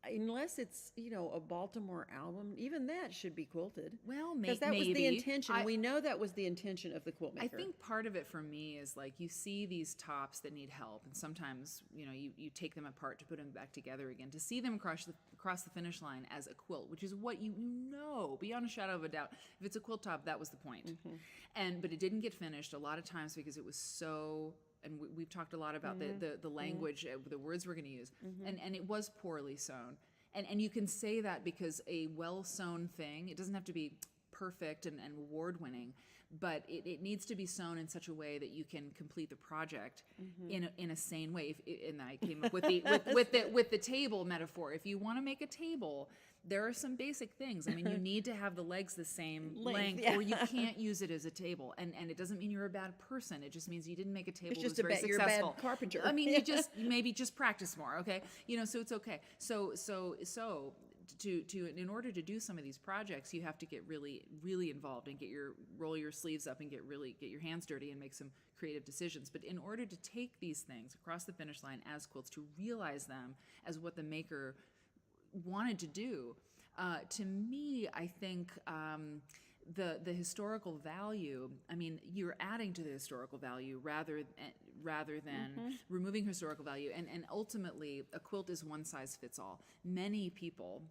unless it's a Baltimore album, even that should be quilted. Well, because that was the maybe. intention. We know that was the intention of the quilt maker. I think part of it for me is like you see these tops that need help, and sometimes you take them apart to put them back together again. To see them across the finish line as a quilt, which is what you know beyond a shadow of a doubt. If it's a quilt top, that was the point. But it didn't get finished a lot of times because it was so. And we've talked a lot about the language, the words we're going to use, and it was poorly sewn. And you can say that because a well-sewn thing, it doesn't have to be perfect and award-winning, but it needs to be sewn in such a way that you can complete the project in a sane way. And I came up with the table metaphor. If you want to make a table, there are some basic things. I mean, you need to have the legs the same length, or you can't use it as a table. And it doesn't mean you're a bad person. It just means you didn't make a table that was very you're successful. a bad carpenter. I mean, you maybe just practice more, okay? So it's okay. So in order to do some of these projects, you have to get really, really involved and roll your sleeves up and get your hands dirty and make some creative decisions. But in order to take these things across the finish line as quilts, to realize them as what the maker wanted to do, to me, I think the historical value, I mean, you're adding to the historical value rather than removing historical value. And ultimately, a quilt is one size fits all. Many people,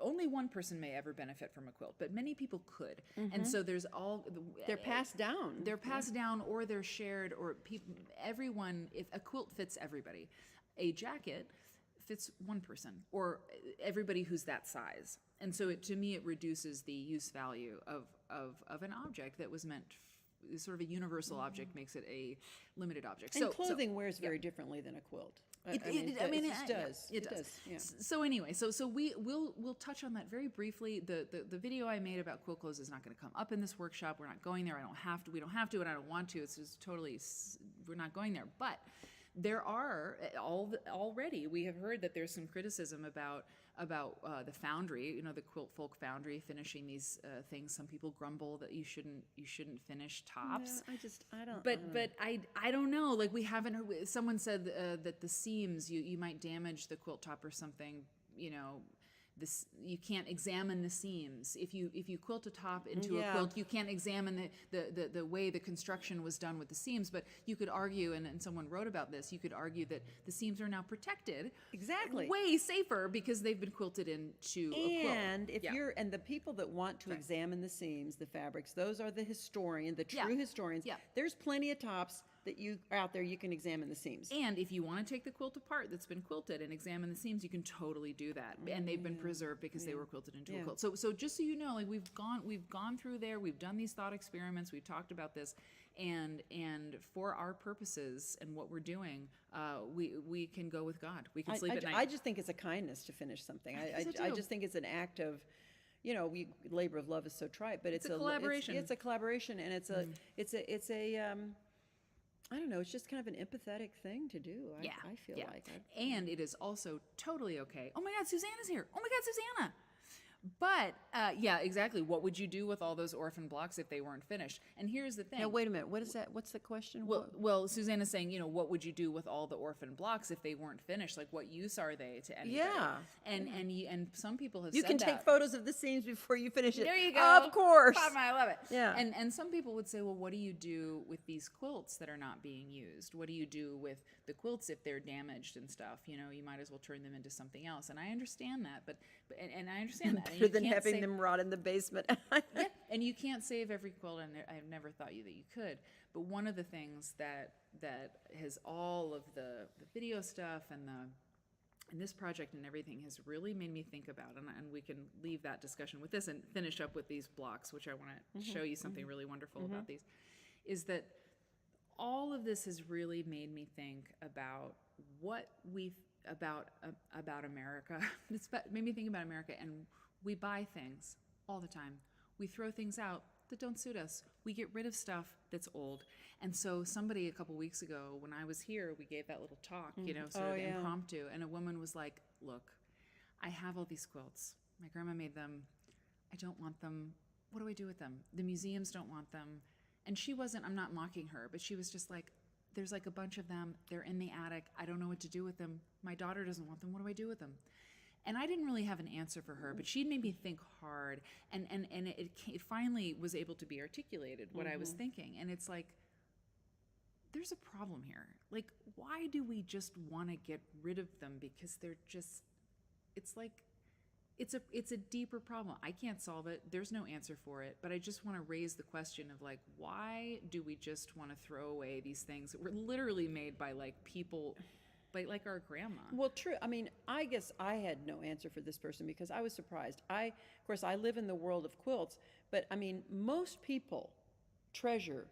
only one person may ever benefit from a quilt, but many people could. And so there's they're passed down. They're passed down, or they're shared, or everyone, if a quilt fits everybody. A jacket fits one person or everybody who's that size. And so to me, it reduces the use value of an object that was meant sort of a universal object, makes it a limited object. And clothing wears very differently than a quilt. It does. It does. Yeah. So anyway, so we'll touch on that very briefly. The video I made about quilt clothes is not going to come up in this workshop. We're not going there. We don't have to, and I don't want to. It's just totally, we're not going there. But there are already, we have heard that there's some criticism about the foundry, the Quiltfolk foundry finishing these things. Some people grumble that you shouldn't finish tops. No, I don't. But I don't know. Like, we haven't heard, someone said that the seams, you might damage the quilt top or something. This, you can't examine the seams. If you quilt a top into a quilt, you can't examine the way the construction was done with the seams. But you could argue, and someone wrote about this, you could argue that the seams are now protected. Exactly. Way safer because they've been quilted into a quilt. And if and the people that want to examine the seams, the fabrics, those are the true historians. Yeah. There's plenty of tops that you are out there, you can examine the seams. And if you want to take the quilt apart that's been quilted and examine the seams, you can totally do that. And they've been preserved because they were quilted into a quilt. So just so you know, like, we've gone through there, we've done these thought experiments, we've talked about this, and for our purposes and what we're doing, we can go with God. We can sleep at night. I just think it's a kindness to finish something. I just think it's an act of, labor of love is so trite, but it's a collaboration. It's a collaboration, and it's a I don't know. It's just kind of an empathetic thing to do. I feel like. And it is also totally okay. Oh my God, Susanna's here. Oh my God, Susanna. But exactly. What would you do with all those orphan blocks if they weren't finished? And here's the thing. Now, wait a minute. What is that? What's the question? Well, Susanna's saying, what would you do with all the orphan blocks if they weren't finished? Like, what use are they to anybody? Yeah. And some people have you said can that. take photos of the seams before you finish it. There you go. Of course. I love it. Yeah. And some people would say, well, what do you do with these quilts that are not being used? What do you do with the quilts if they're damaged and stuff? You might as well turn them into something else. And I understand that, but I understand that. Better than having them rot in the basement. Yeah, and you can't save every quilt, and I've never thought that you could. But one of the things that has all of the video stuff and this project and everything has really made me think about, and we can leave that discussion with this and finish up with these blocks, which I want to show you something really wonderful about these, is that all of this has really made me think about about America. It's made me think about America, and we buy things all the time. We throw things out that don't suit us. We get rid of stuff that's old. And so somebody a couple weeks ago, when I was here, we gave that little talk, sort of impromptu, and a woman was like, look, I have all these quilts. My grandma made them. I don't want them. What do I do with them? The museums don't want them. And I'm not mocking her, but she was just like, there's like a bunch of them. They're in the attic. I don't know what to do with them. My daughter doesn't want them. What do I do with them? And I didn't really have an answer for her, but she made me think hard. And it finally was able to be articulated, what I was thinking. And it's like, there's a problem here. Like, why do we just want to get rid of them? Because they're just, it's like, it's a deeper problem. I can't solve it. There's no answer for it. But I just want to raise the question of, like, why do we just want to throw away these things that were literally made by, like, people, like our grandma? Well, true. I mean, I guess I had no answer for this person because I was surprised. Of course, I live in the world of quilts, but I mean, most people treasure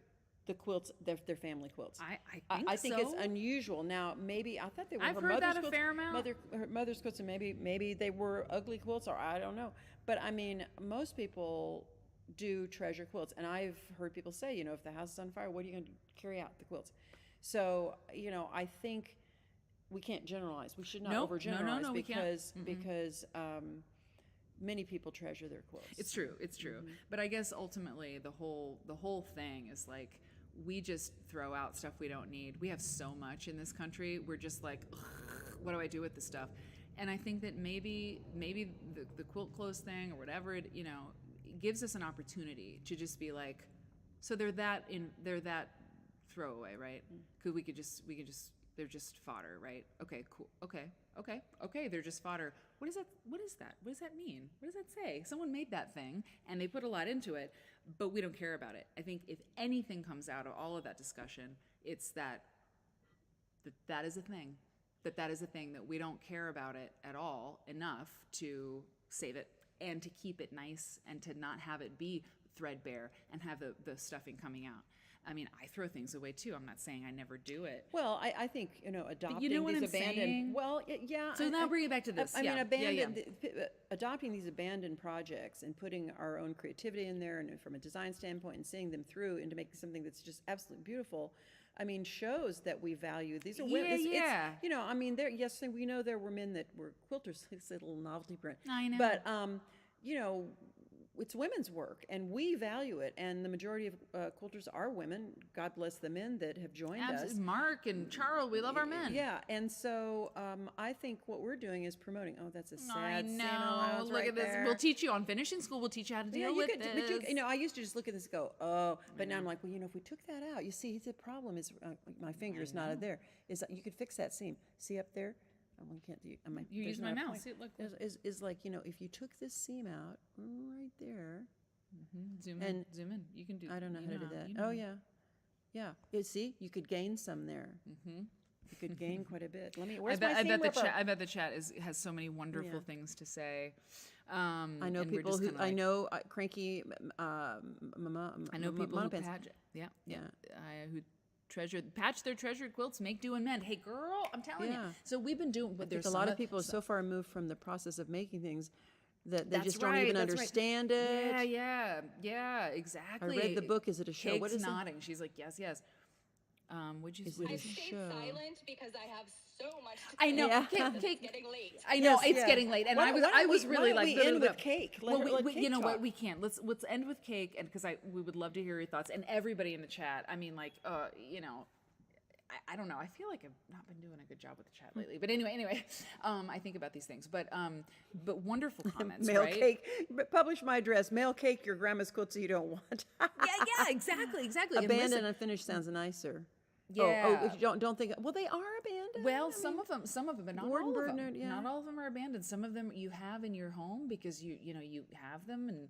the quilts, their family quilts. I think so. It's unusual. Now, maybe I thought they were I've her heard mother's that a quilts, fair amount. her mother's quilts, and maybe they were ugly quilts, or I don't know. But I mean, most people do treasure quilts, and I've heard people say, if the house is on fire, what are you going to carry out? The quilts. So, I think we can't generalize. We should not overgeneralize no, because many people treasure their quilts. It's true. But I guess ultimately the whole thing is like, we just throw out stuff we don't need. We have so much in this country. We're just like, what do I do with this stuff? And I think that maybe the quilt clothes thing or whatever it gives us an opportunity to just be like, so they're that throwaway, right? Because they're just fodder, right? Okay, cool. Okay, they're just fodder. What is that? What does that mean? What does that say? Someone made that thing and they put a lot into it, but we don't care about it. I think if anything comes out of all of that discussion, it's that is a thing. That is a thing that we don't care about it at all enough to save it and to keep it nice and to not have it be threadbare and have the stuffing coming out. I mean, I throw things away too. I'm not saying I never do it. Well, I think, adopting you know what these I'm abandoned. saying? Well, yeah. So now bring it back to this. I mean, Yeah. adopting these abandoned projects and putting our own creativity in there, and from a design standpoint, and seeing them through into making something that's just absolutely beautiful. I mean, shows that we value. These are women. Yeah. I mean, yes, we know there were men that were quilters. It's a little novelty print. I know. But it's women's work, and we value it. And the majority of quilters are women. God bless the men that have joined us. Mark and Charles, we love our men. Yeah, and so I think what we're doing is promoting. Oh, that's a sad I Santa know. allowance Look right at this. there. We'll teach you on finishing school. We'll teach you how to deal with this. But I used to just look at this and go, oh, but now I'm like, well, if we took that out, you see, the problem is my finger's not there. Is that you could fix that seam? See up there? You can't do. You use my mouse. See, look. Is like if you took this seam out right there. Zoom in. You can do. I don't know how to do that. Oh yeah. See, you could gain some there. You could gain quite a bit. Where's I my seam bet the ripper? chat. I bet the chat has so many wonderful things to say. I know people who cranky mama. I know people who pants. who patch their treasured quilts, make, do, and mend. Hey, girl, I'm telling you. So we've been doing. But I think a lot of people are so far removed from the process of making things that they just don't right, even that's understand it. Yeah, exactly. I read the book. Is it a show? Kate's What is nodding. She's like, yes. Would you? Is it I a stayed show? silent because I have so much to I know. Yeah. It's getting late. I know Yes, it's getting late, and Why I was don't really we like. end with cake? Well, Let you Cake know what? talk. We can't. Let's end with cake, and because we would love to hear your thoughts, and everybody in the chat. I mean, like, I don't know. I feel like I've not been doing a good job with the chat lately. But anyway, I think about these things. But wonderful comments, Mail right? cake. Publish my address. Mail cake your grandma's quilts you don't want. Yeah, exactly. And Abandoned listen, unfinished sounds nicer. Yeah. If you don't think. Well, they are abandoned. Well, some of them, but not all of them. Yeah. Not all of them are abandoned. Some of them you have in your home because you have them and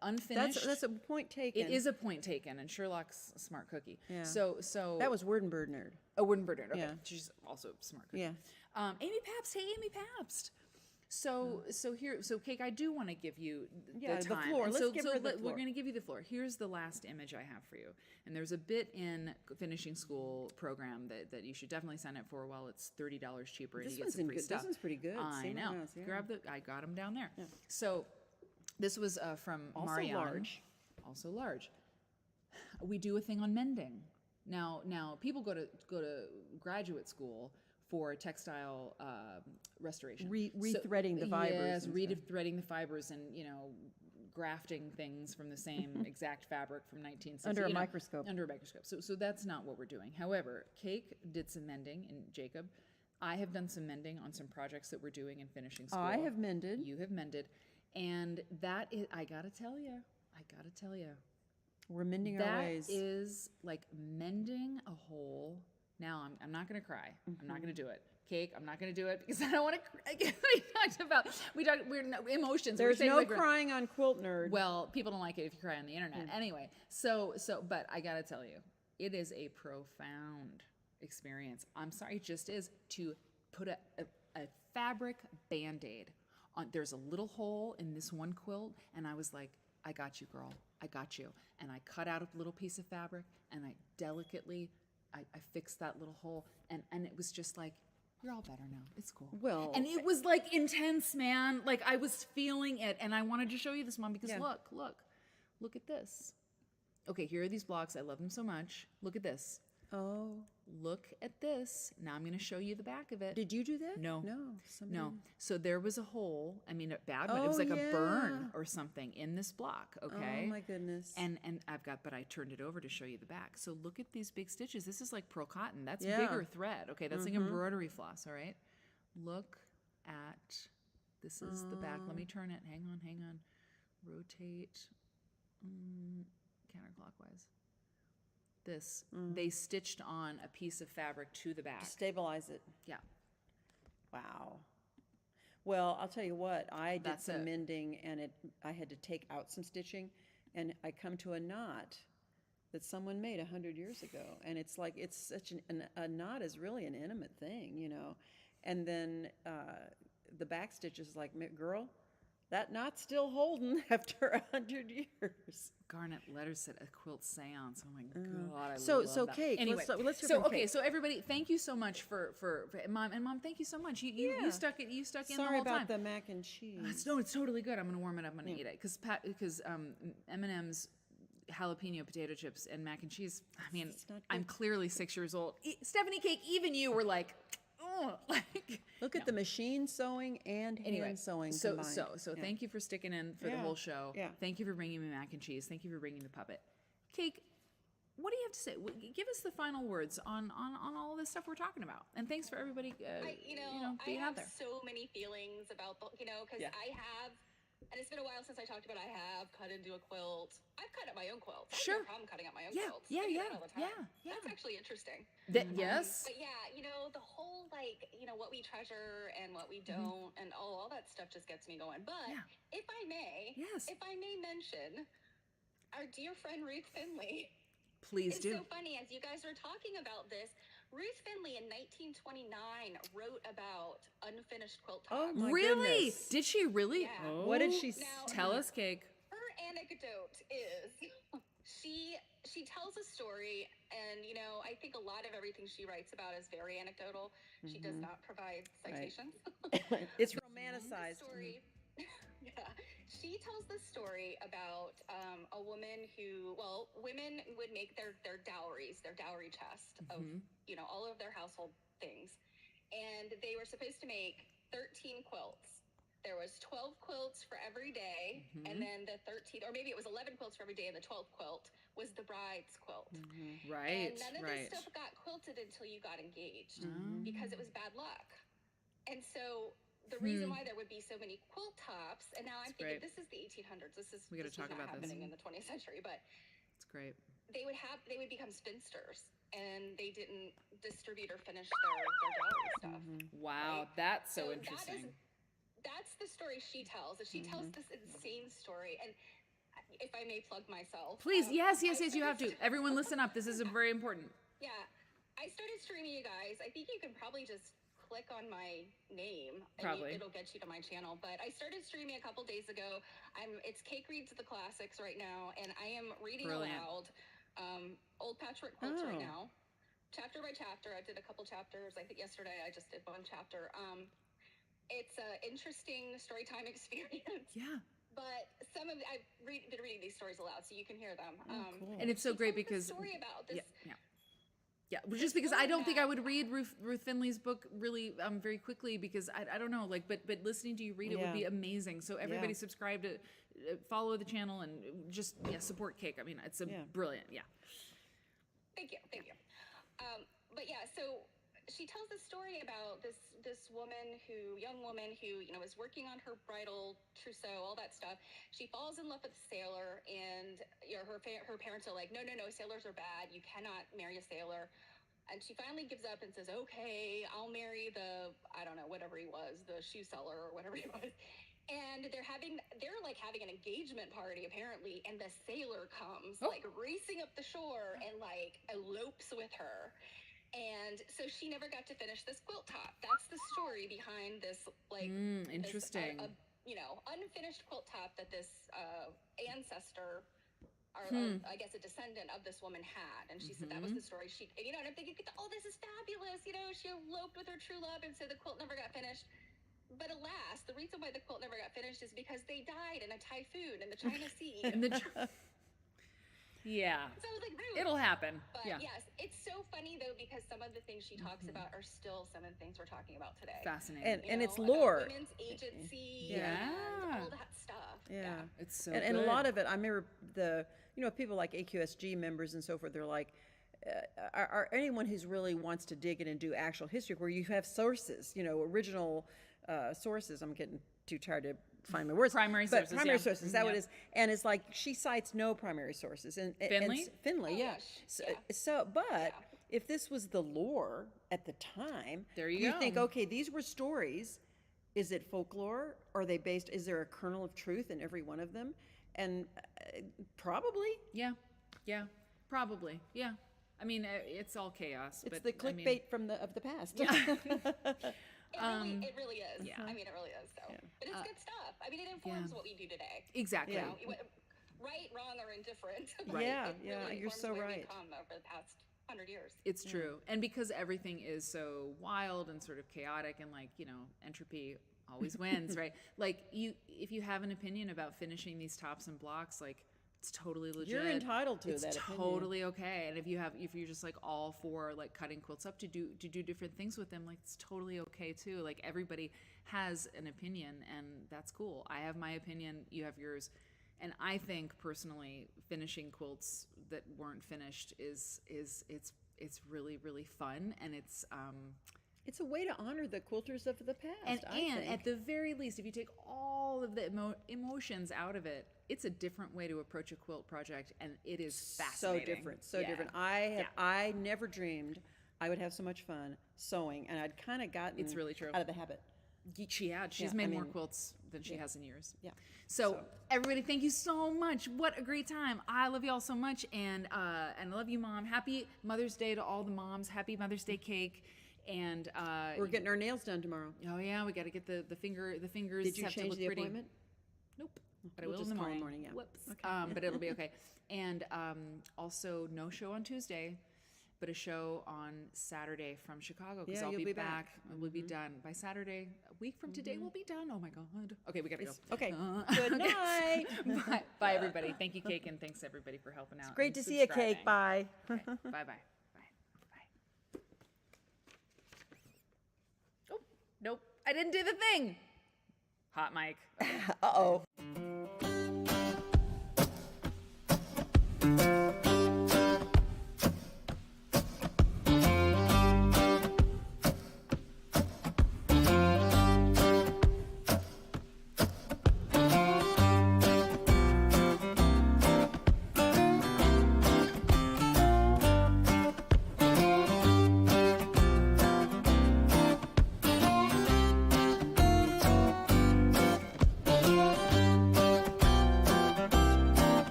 unfinished. That's a point taken. It is a point taken, and Sherlock's a smart cookie. Yeah. So that was Word and Bird Nerd. a wooden bird nerd. Okay, Yeah. she's also a smart cookie. Yeah. Amy Pabst. Hey, Amy Pabst. So Cake, I do want to give you the the time. floor. And Let's give her the We're floor. going to give you the floor. Here's the last image I have for you. And there's a bit in finishing school program that you should definitely sign up for while it's $30 cheaper and This you get one's some free stuff. This one's pretty good. I See, know. yeah. I got them down there. Yeah. So this was from Also Marianne. large. Also large. We do a thing on mending. Now people go to graduate school for textile restoration. Rethreading the fibers. Yes, and rethreading the fibers and, grafting things from the same exact fabric from 1960. Under a microscope. Under a microscope. So that's not what we're doing. However, Cake did some mending, and Jacob, I have done some mending on some projects that we're doing in finishing school. I have mended. You have mended. And that is, I gotta tell you, We're mending our ways. that is like mending a hole. Now, I'm not going to cry. I'm not going to do it. Cake, I'm not going to do it because I don't want to. We're emotions. There's We're no like crying on Quilt Nerd. well, people don't like it if you cry on the internet. Anyway, but I got to tell you, it is a profound experience. I'm sorry, it just is to put a fabric Band-Aid on. There's a little hole in this one quilt, and I was like, I got you, girl. I got you. And I cut out a little piece of fabric, and I delicately, I fixed that little hole, and it was just like, you're all better now. It's cool. Well, and it was like intense, man. Like I was feeling it, and I wanted to show you this, Mom, because look at this. Okay, here are these blocks. I love them so much. Look at this. Oh. Look at this. Now I'm going to show you the back of it. Did you do that? No. Somebody... No. So there was a hole. I mean, a bad one. It was like a burn or something in this block. Okay. Oh my goodness. And but I turned it over to show you the back. So look at these big stitches. This is like pearl cotton. That's bigger thread. Okay. That's like embroidery floss. All right. Look at, this is the back. Let me turn it. Hang on. Rotate counterclockwise. This, they stitched on a piece of fabric to the back. To stabilize it. Yeah. Wow. Well, I'll tell you what, I did some mending, and I had to take out some stitching, and I come to a knot that someone made 100 years ago, and it's like, it's such a knot is really an intimate thing, and then the back stitch is like, girl, that knot's still holding after 100 years. Garnet letters said a quilt seance. Oh my God, I So love that. Kate, Anyway, let's hear so from okay, Kate. so everybody, thank you so much for mom, thank you so much. You Yeah. stuck it, you stuck in the Sorry whole about time. the mac and cheese. No, it's totally good. I'm gonna warm it up. I'm gonna eat it because M&M's jalapeno potato chips and mac and cheese. I mean, not I'm clearly 6 years old. Stephanie Cake, even you were like, oh, like. Look at the machine sewing and hand sewing So combined. Yeah. thank you for sticking in for the Yeah, whole show. yeah. Thank you for bringing me mac and cheese. Thank you for bringing the puppet. Cake, what do you have to say? Give us the final words on all of this stuff we're talking about. And thanks for everybody, I being out have there. so many feelings about the, because Yeah. I have, and it's been a while since I talked about I have cut into a quilt. I've cut up my own quilts. I Sure. have no problem cutting up my own Yeah, quilts. yeah, I do yeah, that all the time. yeah. That's actually interesting. Yes. But yeah, the whole what we treasure and what we don't, and all that stuff just gets me going. But Yeah. if I may, Yes. if I may mention our dear friend Ruth Finley. Please It's do. so funny as you guys are talking about this. Ruth Finley in 1929 wrote about unfinished quilt tops. Oh my Really? goodness. Did she really? Yeah. Oh. What did she Now- Tell us, Cake. Her anecdote is she tells a story, and I think a lot of everything she writes about is very anecdotal. She does not provide citations. It's The romanticized. story, yeah, she tells the story about a woman who, women would make their dowries, their dowry chest of all of their household things, and they were supposed to make 13 quilts. There was 12 quilts for every day, and then the 13, or maybe it was 11 quilts for every day, and the 12th quilt was the bride's quilt. Right. And none of Right. this stuff got quilted until you got engaged because it was bad luck. And so the reason why there would be so many quilt tops, and now I'm thinking great. this is the 1800s. This We gotta was talk not about this. happening in the 20th century, but It's great. they would become spinsters, and they didn't distribute or finish their dowry stuff. Wow, Right? that's so So interesting. That's the story she tells. And she tells this insane story. And if I may plug myself, Please, yes, I you have started to. Everyone listen up. This is very important. Yeah, I started streaming, you guys. I think you can probably just click on my name and Probably. it'll get you to my channel. But I started streaming a couple days ago. It's Cake Reads the Classics right now, and I am reading Brilliant. aloud old patchwork quilts right Oh. now, chapter by chapter. I did a couple chapters. I think yesterday I just did one chapter. It's an interesting story time experience. Yeah. But I've been reading these stories aloud, so you can hear them. cool. And it's so she great told the because story about this. Yeah, just because I don't think I that- would read Ruth Finley's book really very quickly because I don't know, like, but listening to you read it would be Yeah. amazing. So everybody Yeah. subscribe to follow the channel and just support Cake. I mean, it's brilliant. Yeah. Thank you. But yeah, so she tells this story about this young woman who is working on her bridal trousseau, all that stuff. She falls in love with a sailor, and her parents are like, no, sailors are bad. You cannot marry a sailor. And she finally gives up and says, okay, I'll marry I don't know, whatever he was, the shoe seller or whatever he was. And they're having an engagement party apparently, and the sailor comes like racing up the shore and like elopes with her. And so she never got to finish this quilt top. That's the story behind this Interesting. this, unfinished quilt top that this ancestor, or I guess a descendant of this woman had. And she said that was the story. And I'm thinking, oh, this is fabulous. She eloped with her true love, and so the quilt never got finished. But alas, the reason why the quilt never got finished is because they died in a typhoon in the China Sea. Yeah. So I was like, Ruth. It'll happen. But Yeah. yes, it's so funny though, because some of the things she talks about are still some of the things we're talking about today. Fascinating. And it's about lore. women's agency Yeah. and all that stuff. Yeah. It's so And a good. lot of it, I remember people like AQSG members and so forth, they're like, are anyone who's really wants to dig in and do actual history where you have sources, original sources. I'm getting too tired to find my words. Primary but sources, Primary yeah. sources, is that what Yeah. it is? And it's like she cites no primary sources. And Finley? Finley, yeah. gosh, But if this was the lore at the time, There you think, go. okay, these were stories. Is it folklore? Are they based? Is there a kernel of truth in every one of them? And probably. Yeah. Yeah. Probably. Yeah. I mean, it's all chaos. It's but the I mean, clickbait of the past. Yeah. It really is. yeah. I mean, it really is. So, but it's good stuff. I mean, it informs what we do today. Exactly. You know, right, wrong, or indifferent. Right. Yeah, It really you're informs so where right. we've come over the past 100 years. It's true. And because everything is so wild and sort of chaotic and like, entropy always wins, right? Like if you have an opinion about finishing these tops and blocks, like it's totally legit. You're entitled to it's that opinion. totally okay. And if you're just like all for like cutting quilts up to do different things with them, like it's totally okay too. Like everybody has an opinion and that's cool. I have my opinion, you have yours. And I think personally finishing quilts that weren't finished is it's really, really fun, and it's a way to honor the quilters of the past. and I think. at the very least, if you take all of the emotions out of it, it's a different way to approach a quilt project, and it is fascinating. So different. I never dreamed I would have so much fun sewing, and I'd kind of gotten It's really true. out of the habit. She's made more quilts than she has in years. Yeah. So everybody, thank you so much. What a great time. I love you all so much, and I love you, Mom. Happy Mother's Day to all the moms. Happy Mother's Day cake. And We're getting our nails done tomorrow. oh yeah, we got to get the fingers. Did you have to change look the pretty. appointment? Nope. But We'll I will just in the call in morning. the morning, yeah. Whoops. But it'll be okay. And also no show on Tuesday, but a show on Saturday from Chicago because Yeah, I'll you'll be be back. back. We'll be done by Saturday. A week from today, we'll be done. Oh my God. Okay, we gotta go. Okay. Good night. Bye, bye, everybody. Thank you, Cake, and thanks everybody for helping out. Great and to see you, Cake. subscribing. Bye. Okay, bye, bye, bye. Oh, nope. I didn't do the thing. Hot mic. Okay. Uh-oh.